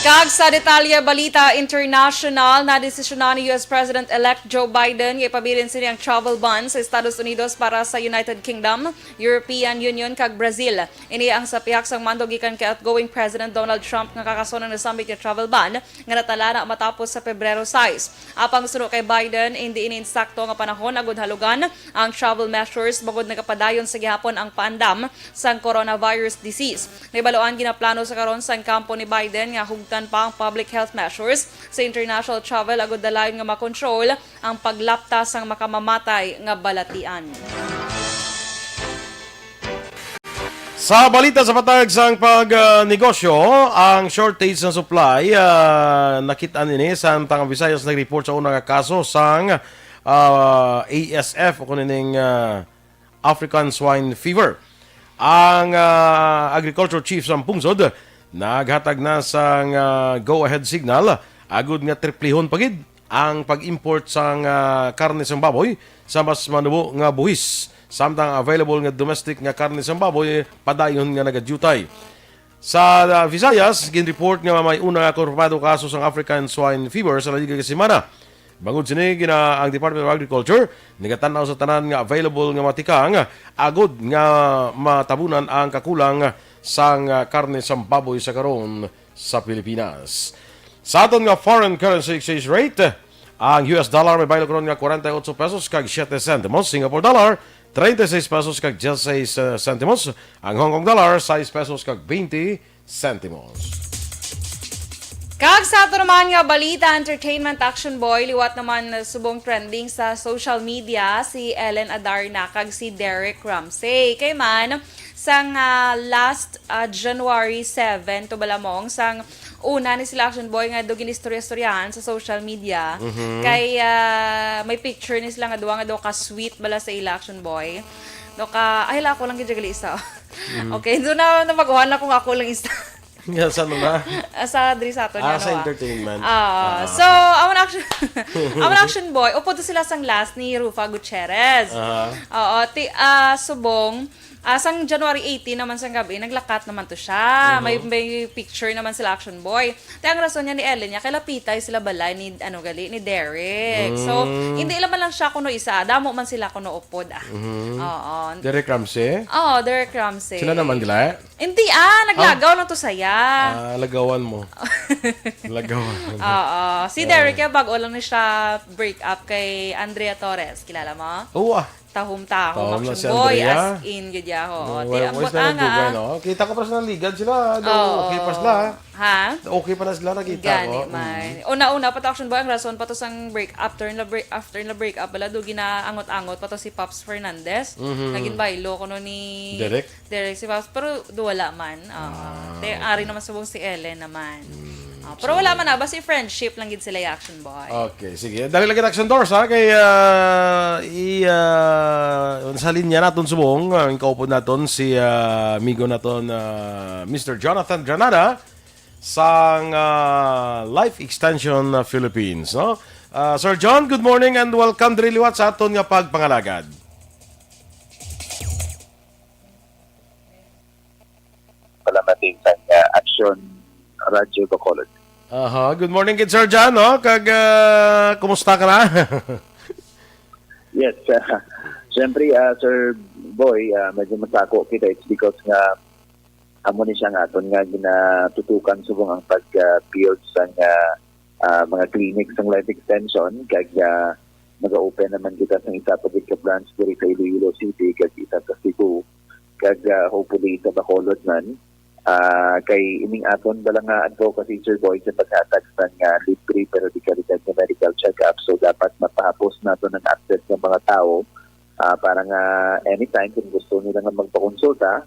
Kag sa detalye balita international na desisyonan ni US President-elect Joe Biden ipabilin sini ang travel ban sa Estados Unidos para sa United Kingdom, European Union kag Brazil. Ini ang sa pihak sang mando gikan kay outgoing President Donald Trump nga kakasunan na summit nga travel ban nga natala na matapos sa Pebrero 6. Apang suno kay Biden, hindi ini insakto nga panahon agud halugan ang travel measures bagod nagapadayon sa gihapon ang paandam sang coronavirus disease. Nibaloan ginaplano sa karon sang kampo ni Biden nga hugtan pa ang public health measures sa international travel agud dalayon nga makontrol ang paglapta sang makamamatay nga balatian. Sa balita sa patag sang pagnegosyo, ang shortage ng supply nakita nini sa Tangang Visayas nag-report sa unang kaso sang ASF o kuning African Swine Fever. Ang agriculture chief sa Pungsod naghatag na sang go-ahead signal agud nga triplihon pagid ang pag-import sang karne sang baboy sa mas manubo nga buhis. Samtang available nga domestic nga karne sang baboy padayon nga nagadutay. Sa Visayas, gin-report nga may una konfirmado kaso sang African Swine Fever sa liga ka semana. Bangod sini ang Department of Agriculture nagatan-aw sa tanan nga available nga matikang agud nga matabunan ang kakulang sang karne sang baboy sa karon sa Pilipinas. Sa aton nga foreign currency exchange rate, ang US dollar may baylo karon nga 48 pesos kag 7 centimos, Singapore dollar 36 pesos kag 16 centimos, ang Hong Kong dollar 6 pesos kag 20 centimos. Kag sa ato naman nga balita, entertainment action boy, liwat naman subong trending sa social media si Ellen Adarna kag si Derek Ramsey. Kay man, sang last January 7 to balamong, sang una ni sila action boy nga dugin istorya-istoryahan sa social media. Kay may picture ni sila nga duwa ka sweet bala sa ila action boy. Do ka, ay la ako lang gijagali isa. Okay, do na magawa na kung ako lang isa. Sa ano na? Sa Drisato niya. Sa entertainment. So, ang action boy, upo to sila sang last ni Rufa Gutierrez. Subong, sang January 18 naman sang gabi, naglakat naman to siya. May picture naman sila action boy. Ang rason niya ni Ellen niya, kay lapitay sila balay ni ni Derek. So, hindi lang man lang siya kuno isa, damo man sila kuno upod. Derek Ramsey? Derek Ramsey. Sila naman gila? Hindi naglagaw lang to saya. Lagawan mo. Lagawan. Si Derek bago lang na siya break up kay Andrea Torres. Kilala mo? Tahom-tahom action si boy Andrea. as in gud ya ho. Kita ko pa sa ligad sila. Okay pa sila. Ha? Okay pa na sila nakita ko. Una-una pa to action boy ang rason pa to sang break after na break up bala do ginaangot-angot pa to si Pops Fernandez. Naging baylo kuno ni Derek si Pops pero do wala man. Ari naman subong si Ellen naman. Pero wala man na, basta friendship lang gid sila yung action boy. Okay, sige. Dali lang action doors ha, kay sa linya naton subong, ang kaupod naton si amigo naton Mr. Jonathan Granada sang Life Extension Philippines, no? Sir John, good morning and welcome diri liwat sa aton nga pagpangalagad. Palamatin sa Action Radio Bacolod. Good morning, kid Sir John, no? Kumusta ka na? Yes, siyempre, Sir Boy, medyo masako kita. It's because nga, amo ni siya nga, aton nga ginatutukan subong ang pag-build sa mga clinics ng life extension. Kaya mag-open naman kita sa isa pa ka branch diri sa Iloilo City, kaya isa sa Cebu. Kaya hopefully sa Bacolod man. Kay ining aton bala nga advocacy, Sir Boy, sa paghatag sa nga libre pero di kalidad na medical check-up. So dapat mapahapos nato ng access ng mga tao para nga anytime kung gusto nila nga magpakonsulta,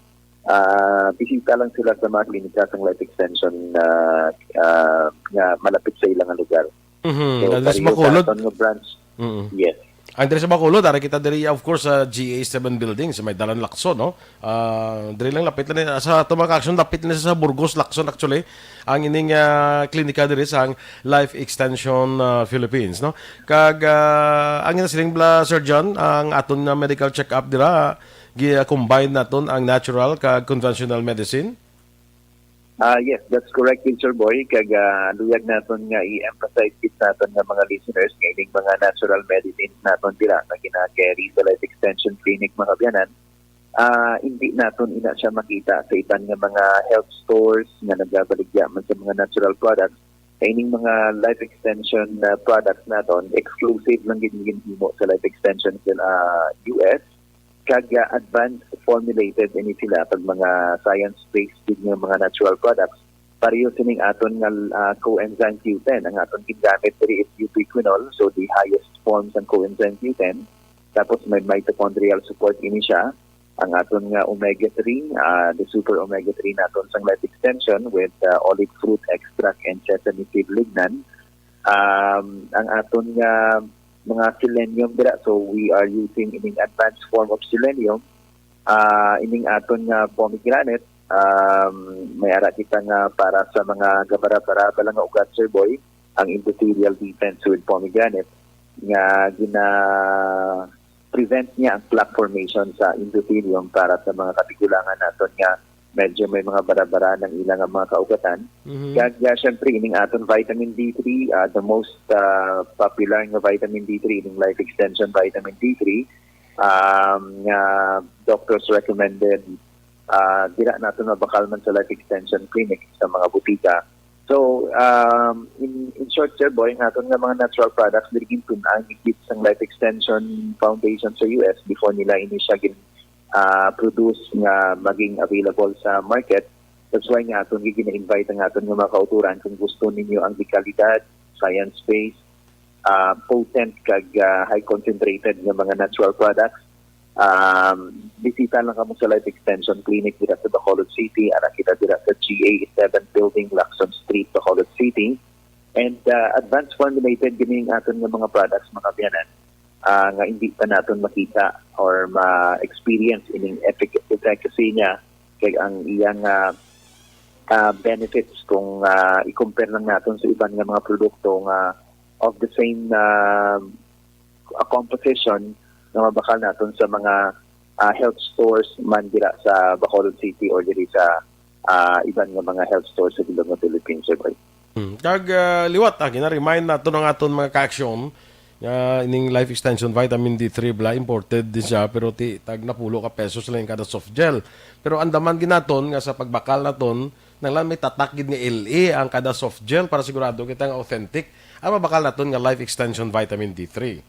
bisita lang sila sa mga klinika ng life extension nga malapit sa ilang lugar. So, Andres Bacolod. Branch. Yes. Andres Bacolod, dari kita diri of course sa GA7 building sa may Dalan Lacson, no? Diri lang lapit na sa Tumac Action, lapit na sa Burgos Lacson actually. Ang ining klinika diri sa Life Extension Philippines, no? Ang ina siling bla Sir John, ang aton na medical check-up dira combine naton ang natural kag conventional medicine. Yes, that's correct, Sir Boy. Luyag naton nga i-emphasize it naton nga mga listeners ngayong mga natural medicines naton dira nga gina-carry sa Life Extension Clinic mga biyanan. Hindi naton ina siya makita sa iban nga mga health stores nga nagabaligya man sa mga natural products. Kaining mga life extension products naton exclusive lang ginhimo sa Life Extension sa US. Advanced formulated ini sila pag mga science-based din yung mga natural products. Pareho sining aton nga coenzyme Q10. Ang aton gingamit diri is ubiquinol, so the highest forms ng coenzyme Q10. Tapos may mitochondrial support ini siya. Ang aton nga omega-3, the super omega-3 naton sang life extension with olive fruit extract and sesame seed lignan. Ang aton nga mga selenium dira, so we are using ining advanced form of selenium. Ining aton nga pomegranate, may ara kita nga para sa mga gabara-bara nga ugat, Sir Boy, ang endothelial defense with pomegranate nga prevent niya ang plaque formation sa endothelium para sa mga katigulangan naton nga medyo may mga bara-bara ng ilang mga kaugatan. Kaya syempre, ining aton vitamin D3, the most popular nga vitamin D3, ining life extension vitamin D3, nga doctors recommended, dira natin mabakal man sa life extension clinic sa mga butika. So, in short, Sir Boy, aton nga mga natural products, dirigin tunang igit sa Life Extension Foundation sa US before nila ini siya produce nga maging available sa market. That's why nga aton gina-invite ang aton nga mga kauturan kung gusto ninyo ang dekalidad, science-based, potent kag high concentrated nga mga natural products. Bisita lang kamo sa Life Extension Clinic dira sa Bacolod City. Ara kita dira sa GA7 Building, Lacson Street, Bacolod City. And advanced formulated gining aton nga mga products mga biyanan. Nga hindi pa natin makita or ma-experience ining efficacy niya kay ang iyang benefits kung i-compare lang natin sa ibang nga mga produkto nga of the same composition na mabakal natin sa mga health stores man dira sa Bacolod City or diri sa ibang nga mga health stores sa bilog ng Philippines. Liwat, gina-remind natin ang aton mga ka-aksyon ining life extension vitamin D3 bla imported din siya pero tag napulo ka pesos lang kada soft gel pero andaman ginaton nga sa pagbakal naton nang may tatak gid nga LA ang kada soft gel para sigurado kita nga authentic ang mabakal naton nga life extension vitamin D3.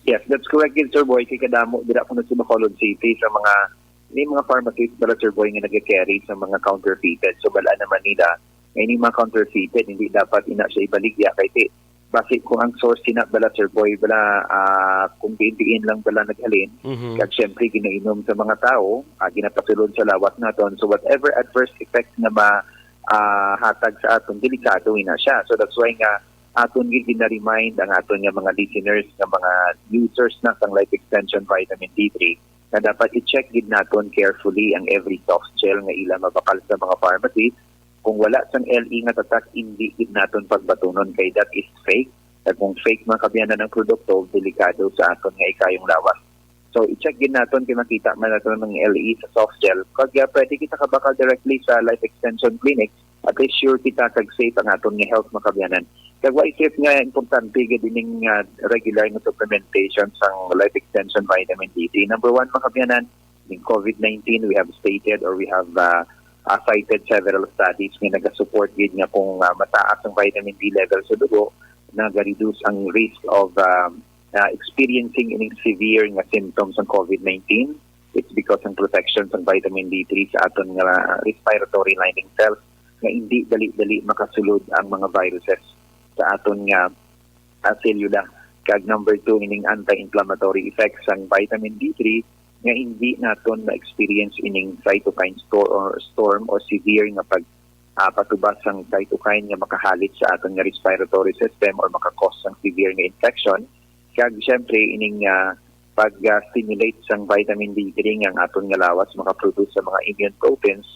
Yes, that's correct, Sir Boy. Kay kadamo dira ko na sa Bacolod City sa mga pharmacies bala, Sir Boy, nga nag-carry sa mga counterfeited. So bala naman nila may mga counterfeited hindi dapat ina siya ibaligya kay bakit kung ang source sina bala, Sir Boy, bala kung diin lang bala naghalin, kag syempre ginainom sa mga tao, ginapasulod sa lawat naton. So whatever adverse effects na hatag sa aton, delikado na siya. So that's why nga aton gina-remind ang aton nga mga listeners, nga mga users na sang life extension vitamin D3 na dapat i-check gid naton carefully ang every soft gel nga ila mabakal sa mga pharmacies. Kung wala sang LE nga tatak, hindi gid naton pagbatunon kay that is fake. At kung fake mga kabiyanan ng produkto, delikado sa aton nga ikayong lawas. So, i-check din natin kung makita man natin ng LE sa soft gel. Kag pwede kita kabakal directly sa Life Extension Clinic at least sure kita kag safe ang aton nga health makabyanan. Kag why safe nga importante gid ining regular na supplementation sang Life Extension Vitamin D3. Number 1 makabyanan, in COVID-19 we have stated or we have cited several studies nga naga-support gid nga kung mataas ang vitamin D level sa dugo, naga-reduce ang risk of experiencing ining severe nga symptoms ng COVID-19. It's because ng protection ng vitamin D3 sa aton nga respiratory lining cells nga hindi dali-dali makasulod ang mga viruses sa aton nga cellula. Kag number 2, ining anti-inflammatory effects ng vitamin D3 nga hindi naton ma-experience ining cytokine storm or severe nga patubas ang cytokine nga makahalit sa aton nga respiratory system or makakos ng severe nga infection. Kag syempre ining pag-stimulate sang vitamin D3 ang aton nga lawas makaproduce sa mga immune proteins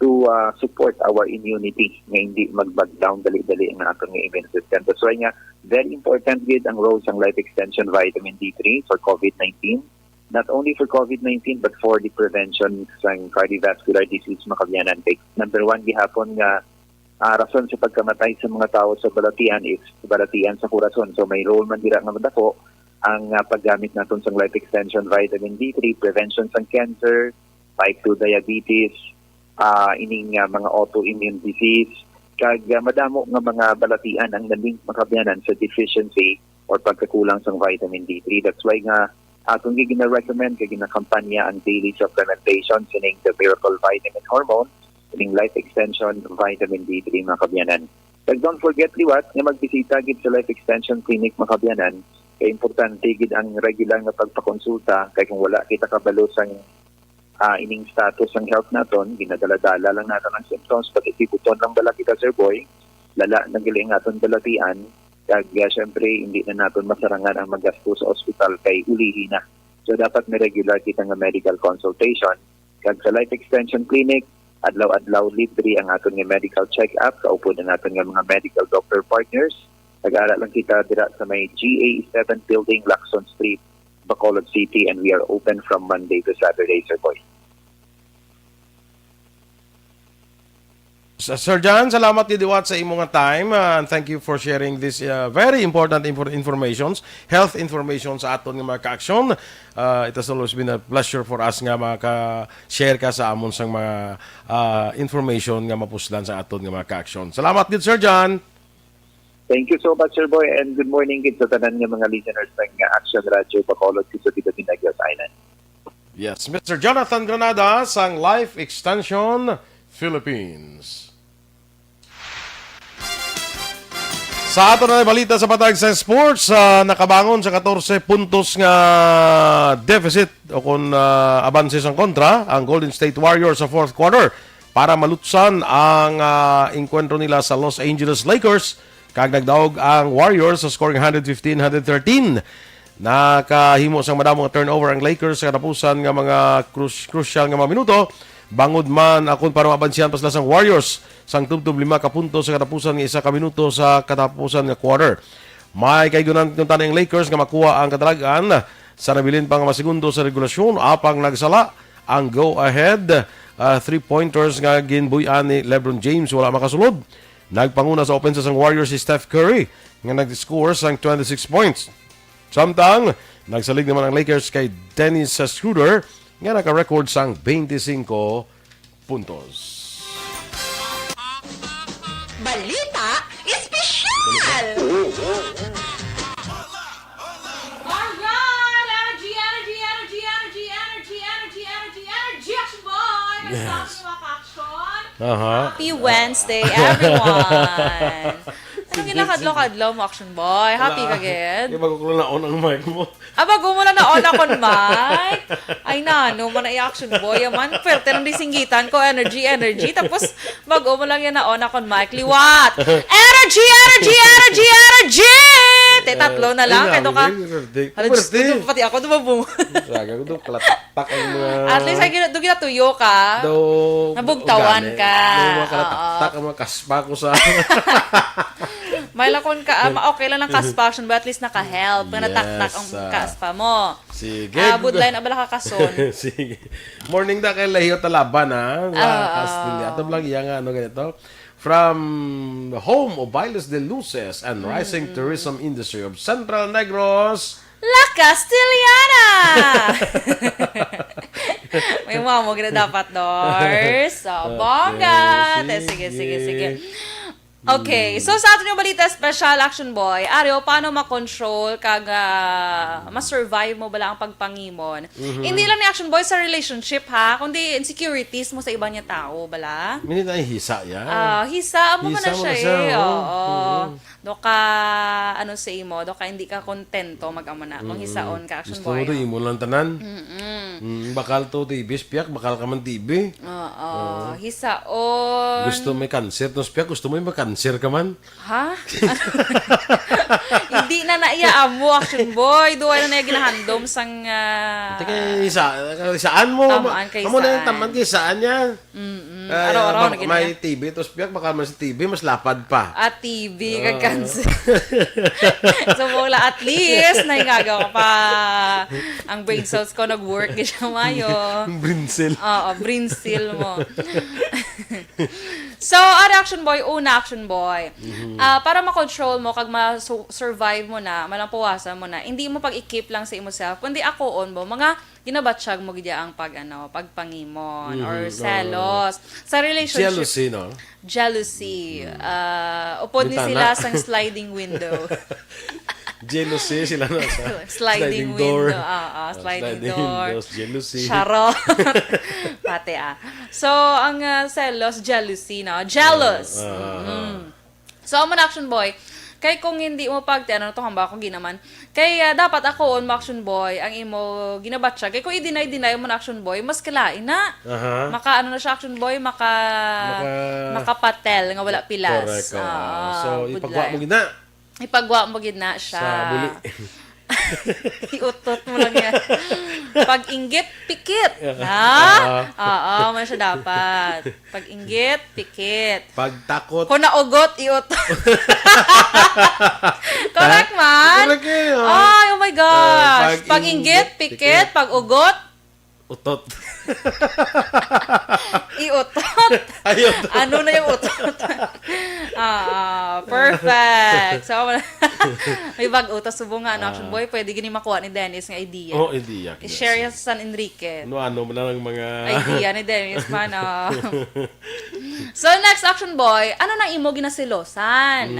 to support our immunity nga hindi mag-back down dali-dali ang aton nga immune system. That's why nga very important gid ang role sang Life Extension Vitamin D3 for COVID-19. Not only for COVID-19 but for the prevention sang cardiovascular disease makabyanan. Number 1 gihapon nga rason sa pagkamatay sa mga tao sa balatian is balatian sa kurason. So may role man dira nga madako ang paggamit naton sang Life Extension Vitamin D3, prevention sang cancer, type 2 diabetes, ining mga autoimmune disease, kag madamo nga mga balatian ang nalink makabyanan sa deficiency or pagkakulang sang vitamin D3. That's why nga atong gina-recommend kag gina-kampanya ang daily supplementation sining the Miracle Vitamin Hormone, ining Life Extension Vitamin D3 makabyanan. Kag don't forget liwat nga magbisita gid sa Life Extension Clinic makabyanan. Kay importante gid ang regular nga pagpakonsulta kay kung wala kita kabalo sang ining status ng health naton, ginadala-dala lang naton ang symptoms pag ipibuton lang bala kita Sir Boy, lala nang giling aton balatian, kag syempre hindi na naton masarangan ang maggasto sa ospital kay ulihi na. So dapat may regular kita nga medical consultation. Kag sa Life Extension Clinic, adlaw-adlaw libre ang aton nga medical check-up, kaupo na naton nga mga medical doctor partners. Nag-aara lang kita dira sa may GA7 Building, Lacson Street, Bacolod City, and we are open from Monday to Saturday, Sir Boy. Sir John, salamat gidiwat sa imong time and thank you for sharing this very important informations, health information sa aton nga mga ka-aksyon. It has always been a pleasure for us nga maka-share ka sa amon sang mga information nga mapuslan sa aton nga mga ka-aksyon. Salamat gid Sir John. Thank you so much, Sir Boy, and good morning gid sa tanan nga mga listeners ng Action Radio Bacolod sa Negros Island. Yes, Mr. Jonathan Granada sang Life Extension Philippines. Sa ato na balita sa patag sa sports, nakabangon sa 14 puntos nga deficit o kung abanses ang kontra ang Golden State Warriors sa fourth quarter para malutsan ang enkwentro nila sa Los Angeles Lakers. Kag nagdaog ang Warriors sa scoring 115-113. Nakahimo sang madamong turnover ang Lakers sa katapusan nga mga crucial nga mga minuto. Bangod man akon para mabansiyan pa sila sang Warriors sang tubtub 5 ka puntos sa katapusan nga 1 ka minuto sa katapusan nga quarter. May kaygunan ng tanang Lakers nga makuha ang kadalagan sa nabilin pang masigundo sa regulasyon apang nagsala ang go-ahead 3-pointers nga ginbuyan ni LeBron James wala makasulod. Nagpanguna sa offense sang Warriors si Steph Curry nga nag-score sang 26 points. Samtang nagsalig naman ang Lakers kay Dennis Schroeder nga naka-record sang 25 puntos. Balita espesyal! Alright! Energy, action boy! Yes. Happy Wednesday, everyone! Anong ginakadlo-kadlo mo, Action Boy? Happy ka, Ged? Bago ko na on ang mic mo. Bago mo na na-on akong mic? Ay, mo na i-Action Boy. Yaman, pwerte ng disinggitan ko, energy. Tapos, bago mo lang yan na-on akong mic. Liwat! Energy! Tatlo na lang. Kaya ka. Pati ako, dumabong. Saga ko doon, kalatak ang mga... At least, doon ginatuyo ka. Nabugtawan ka. Doon mga kalatak ang mga kaspa ko sa... Baila kung okay lang ng kaspaction, but at least naka-help. Yes, nataktak ang kaspa mo. Sige. Budlay na bala kakason. Sige. Morning da kay Lahiyo Talaban, ha? Ato lang yang ganito. From the home of Bailes de Luces and rising tourism industry of Central Negros, La Castellana! May mo gina dapat, Dors. So, bongga! Sige. Okay, so sa atin yung balita, Special Action Boy, Aryo, paano makontrol kag ma-survive mo bala ang pagpangimon? Hindi lang ni Action Boy sa relationship, ha? Kundi insecurities mo sa iba niya tao, bala? Minit ay hisa yan. Hisa mo na siya eh. Oo. Doka, sa imo, doka hindi ka kontento mag-amo na. Kung hisaon ka, Action Boy. Gusto mo imo lang tanan. Bakal to TV, spiyak, bakal ka man TV. Oo, hisaon. Gusto may cancer, no spiyak, gusto mo yung cancer ka man. Ha? Hindi na naiya mo, Action Boy. Duwa na naya ginahandom sang... Teka, isaan mo. Tamaan kay Amo na yung taman kay isaan niya. Araw-araw na ganyan. May TV, to spiyak, baka man si TV, mas lapad pa. At TV, kag-cancer. So, mula at least, naingagaw ka pa. Ang brain cells ko nag-work siya mayo. Brain cell. Oo, brain cell mo. So, Action Boy, una Action Boy. Para ma-control mo, kag ma-survive mo na, malampuwasan mo na, hindi mo pag-ikip lang sa imo self, kundi ako mo, mga ginabatsyag mo gidya ang pagpangimon or selos. Sa relationship. Jealousy, no? Jealousy. Upod ni sila sa sliding window. Jealousy sila na sa sliding door. Window. Sliding door. Jealousy. Charot. Pati So, ang selos, jealousy, no? Jealous. So, ang Action Boy, kay kung hindi mo pagtiano to hamba ko ginaman. Kay dapat ako on Action Boy ang imo ginabatcha. Kay kung i-deny mo na Action Boy, mas kalain na. Maka na siya Action Boy, makapatel nga wala pilas. Correct. So ipagwa mo gina. Ipagwa mo gina siya. Sa buli. Iutot mo lang yan. Pag inggit, pikit. Ha? Oo, man siya dapat. Pag inggit, pikit. Pag takot. Kung naugot, iutot. Correct man? Correct yun. Ay, oh my gosh. Pag inggit, pikit. Pag ugot, utot. Iutot. Ano na yung utot? Perfect. So, may bag-utos subong nga, Action Boy. Pwede gini makuha ni Dennis ng idea. Idea. I-share yan sa San Enrique. Ano mo na ng mga... idea ni Dennis man. So, next, Action Boy, ano na imo ginasilosan?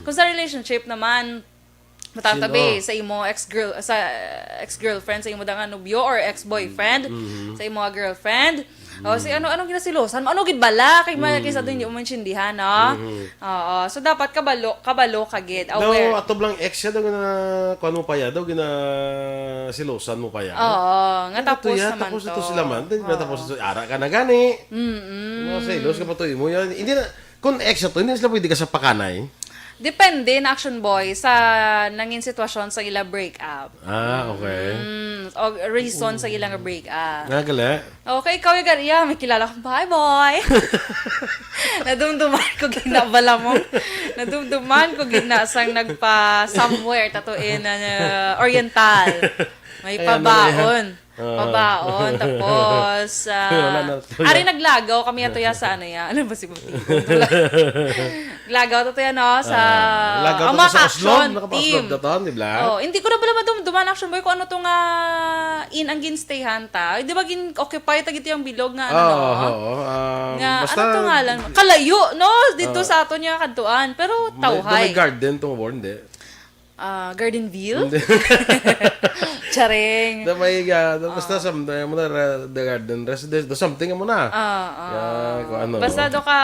Kung sa relationship naman, matatabi sa imo ex-girlfriend, sa imo dang nobyo or ex-boyfriend, sa imo girlfriend. O, anong ginasilosan? Ano gid bala? Kay sa doon hindi mo maintindihan, no? Oo. So, dapat kabalo kagid. Aware. Daw, ato lang ex siya, daw kuhan mo pa ya, daw silosan mo pa ya. Oo. Nga tapos naman to. Tapos sila man. Tapos ara ka na gani. Silos ka pa to. Hindi na, kung ex to, hindi sila pwede ka sa pakanay. Depende na Action Boy sa nangin sitwasyon sa ila breakup. Okay. O reason sa ilang breakup. Nagala. Okay, ikaw yung gariya. May kilala kong bye boy. Nadumduman ko ginabala mo. Nadumduman ko ginasang nagpa somewhere tatuin oriental. May pabaon. Pabaon. Tapos, ari naglagaw kami ato ya sa ano ya. Ano ba si Buti? Lagaw to yan, no? Sa ang mga action team. Hindi ko na bala madumduman Action Boy kung ano to nga ang ginstayhan ta. Di ba occupy tagito yung bilog nga ano, nga, basta, ano to nga lang? Kalayo, no? Dito sa ato niya kantuan. Pero tawhay. May garden to mo, hindi? Gardenville? Charing. Basta the garden residence, something mo na. Basta do ka,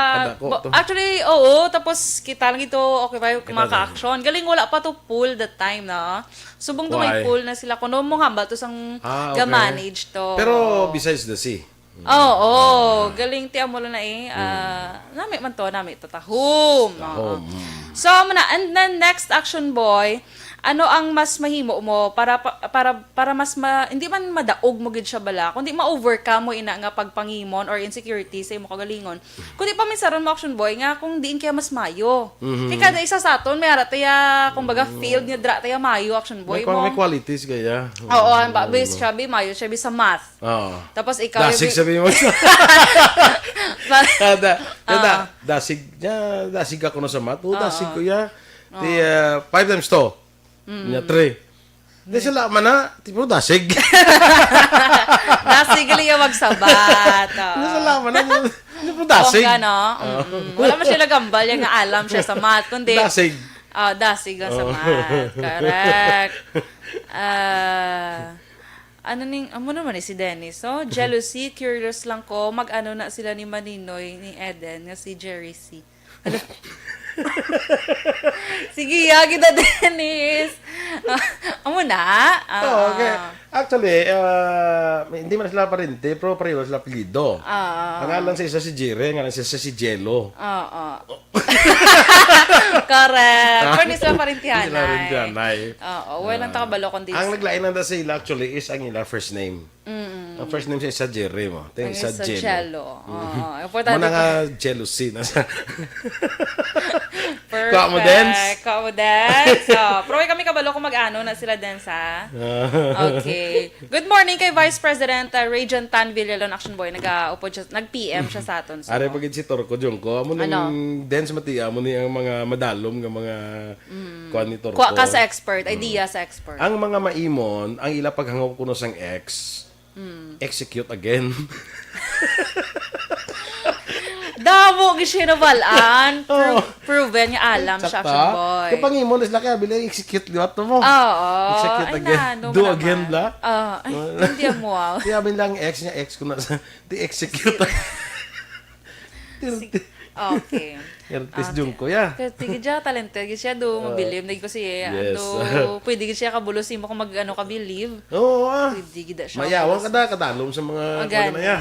actually, oo, tapos kita lang ito, okay ba, kumaka-action. Galing wala pa to pool that time na. Subong to may pool na sila. Kung mo hambal to sang ga-manage to. Pero besides the sea. Oo, galing tiyan mo lang na nami man to, nami tatahom. So, and then next action boy, ano ang mas mahimo mo para mas hindi man madaog mo gid siya bala, kundi ma-overcome mo ina nga pagpangimon or insecurity sa imo kagalingon. Kundi paminsaron mo action boy nga kung diin kaya mas mayo. Kaya kada isa sa aton may ara taya kumbaga field niya dra taya mayo action boy mo. May qualities kaya. Oo, base siya mayo siya sa math. Oo. Tapos ikaw dasig sabi mo. Dasig ako na sa math. Dasig ko ya. 5 times 2. Nya 3. Hindi sila man na, tipo dasig. Dasig gali yung magsabat. Hindi sila man na, tipo dasig. Wala man siya nagambal, yung alam siya sa math. Kundi, dasig. Dasig lang sa math. Correct. Amo naman si Dennis. So, jealousy, curious lang ko, mag-ano na sila ni Maninoy, ni Eden, nga si Jerry C. Sige, kita Dennis. Amo na? Okay. Actually, hindi man sila parente, pero pareho sila apelyido. Pangalan sa isa si Jerry, pangalan sa isa si Jello. Correct. Pero hindi sila parentihanay. Hindi sila parentihanay. Walang takabalo kundi. Ang naglain lang sa ila actually is ang ila first name. Ang first name sa isa Jerry mo. Ito yung isa Jello. Importante. Muna nga jealousy. Perfect. Kwa mo dance. Pero kami kabalo kung mag-ano na sila dance ha. Okay. Good morning kay Vice President Rajan Tan Villalon Action Boy. Nag-PM siya sa aton. Are pagid si Torco Jongko. Amo nang dance mati amo ni ang mga madalom nga mga kuan ni Torco. Ka sa expert, idea sa expert. Ang mga maimon, ang ila paghangop kuno sang ex. Execute again. Damo gisinobalan. Proven nga alam siya action boy. Kapag imon is laki bilang execute liwat mo. Execute again. Do again la. Hindi mo wow. Di abin lang ex niya ex ko na sa di execute. Okay. Artist Jungko ya. Sige siya talented siya do mabilib nagko siya do pwede siya kabulos mo kung mag-ano ka believe. Oo. Pwede gid siya. Mayawan kada kadalom sa mga na ya.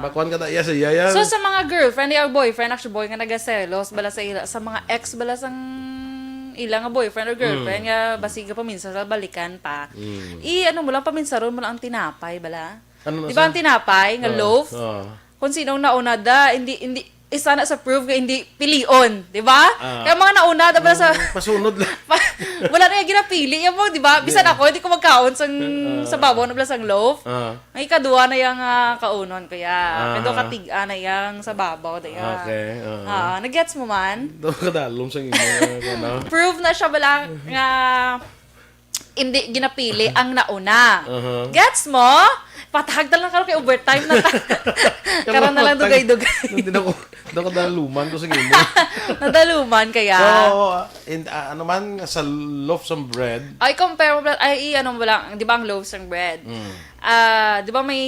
Makuan kada iya sa iya. So sa mga girlfriend or boyfriend actually boy nga nagaselos bala sa ila sa mga ex bala sang ilang nga boyfriend or girlfriend nga basig ka paminsan sa balikan pa. Ano mo lang paminsaron mo lang ang tinapay bala. Di ba ang tinapay nga loaf? Kung sinong nauna hindi isa na sa proof nga hindi pilion, di ba? Kaya mga nauna diba sa pasunod lang. Wala na yung ginapili yan mo, di ba? Bisan ako hindi ko magkaon sa babaw na sang loaf. Ang ikaduha na yung kaunon kaya. Kaya katiga na yung sa babaw daya. Okay. Nag-gets mo man? Do kadalom sa inyo Proof na siya bala nga hindi ginapili ang nauna. Gets mo? Patahag na lang karo kay overtime na karon na lang dugay-dugay. Hindi ako nadaluman ko sa gimo. Nadaluman kaya. So, ano man sa loaf some bread. Ay compare mo ano mo lang, 'di ba ang loaf some bread? 'Di ba may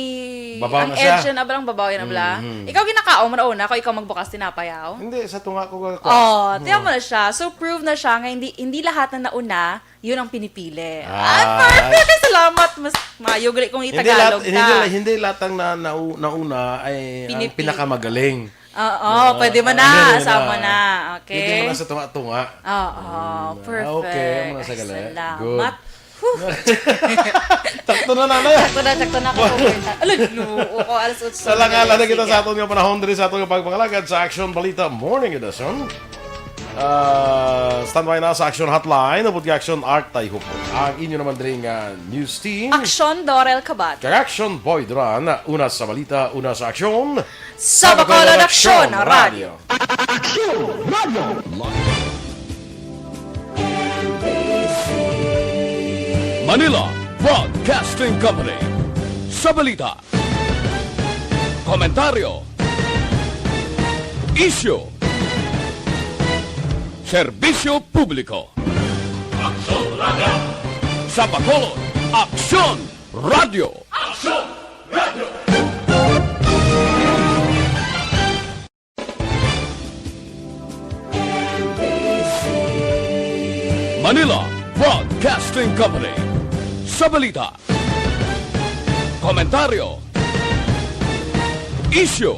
babaw ang edge na ba lang babaw yan bala? Ikaw ginakaon mo na una ko ikaw magbukas tinapayaw? Hindi sa tunga ko. Tiyan mo na siya. So prove na siya nga hindi lahat na nauna yun ang pinipili. Perfect! Salamat! Mas mayo gali kung itagalog ka. Hindi lahat ng nauna ay ang pinakamagaling. Pwede man na. Asama na. Okay? Hindi mo na sa tunga-tunga. Perfect. Okay, muna sa gali. Salamat. Takto na nanay. Takto na ako. Alas 8. Salangala na kita sa aton nga panahon diri sa aton nga pagpangalagad sa Action Balita Morning Edition. Standby na sa Action Hotline upod ka Action Art tayo po. Ang inyo naman din news team Action Dorel Kabat kag Action Boy Duran. Una sa balita, una sa aksyon sa Bacolod Action Radio. Action Radio. Manila Broadcasting Company. Sa balita, komentaryo, issue, serbisyo publiko. Action Radio. Sa Bacolod, Action Radio. Action Radio. Manila Broadcasting Company. Sa balita, komentaryo, issue,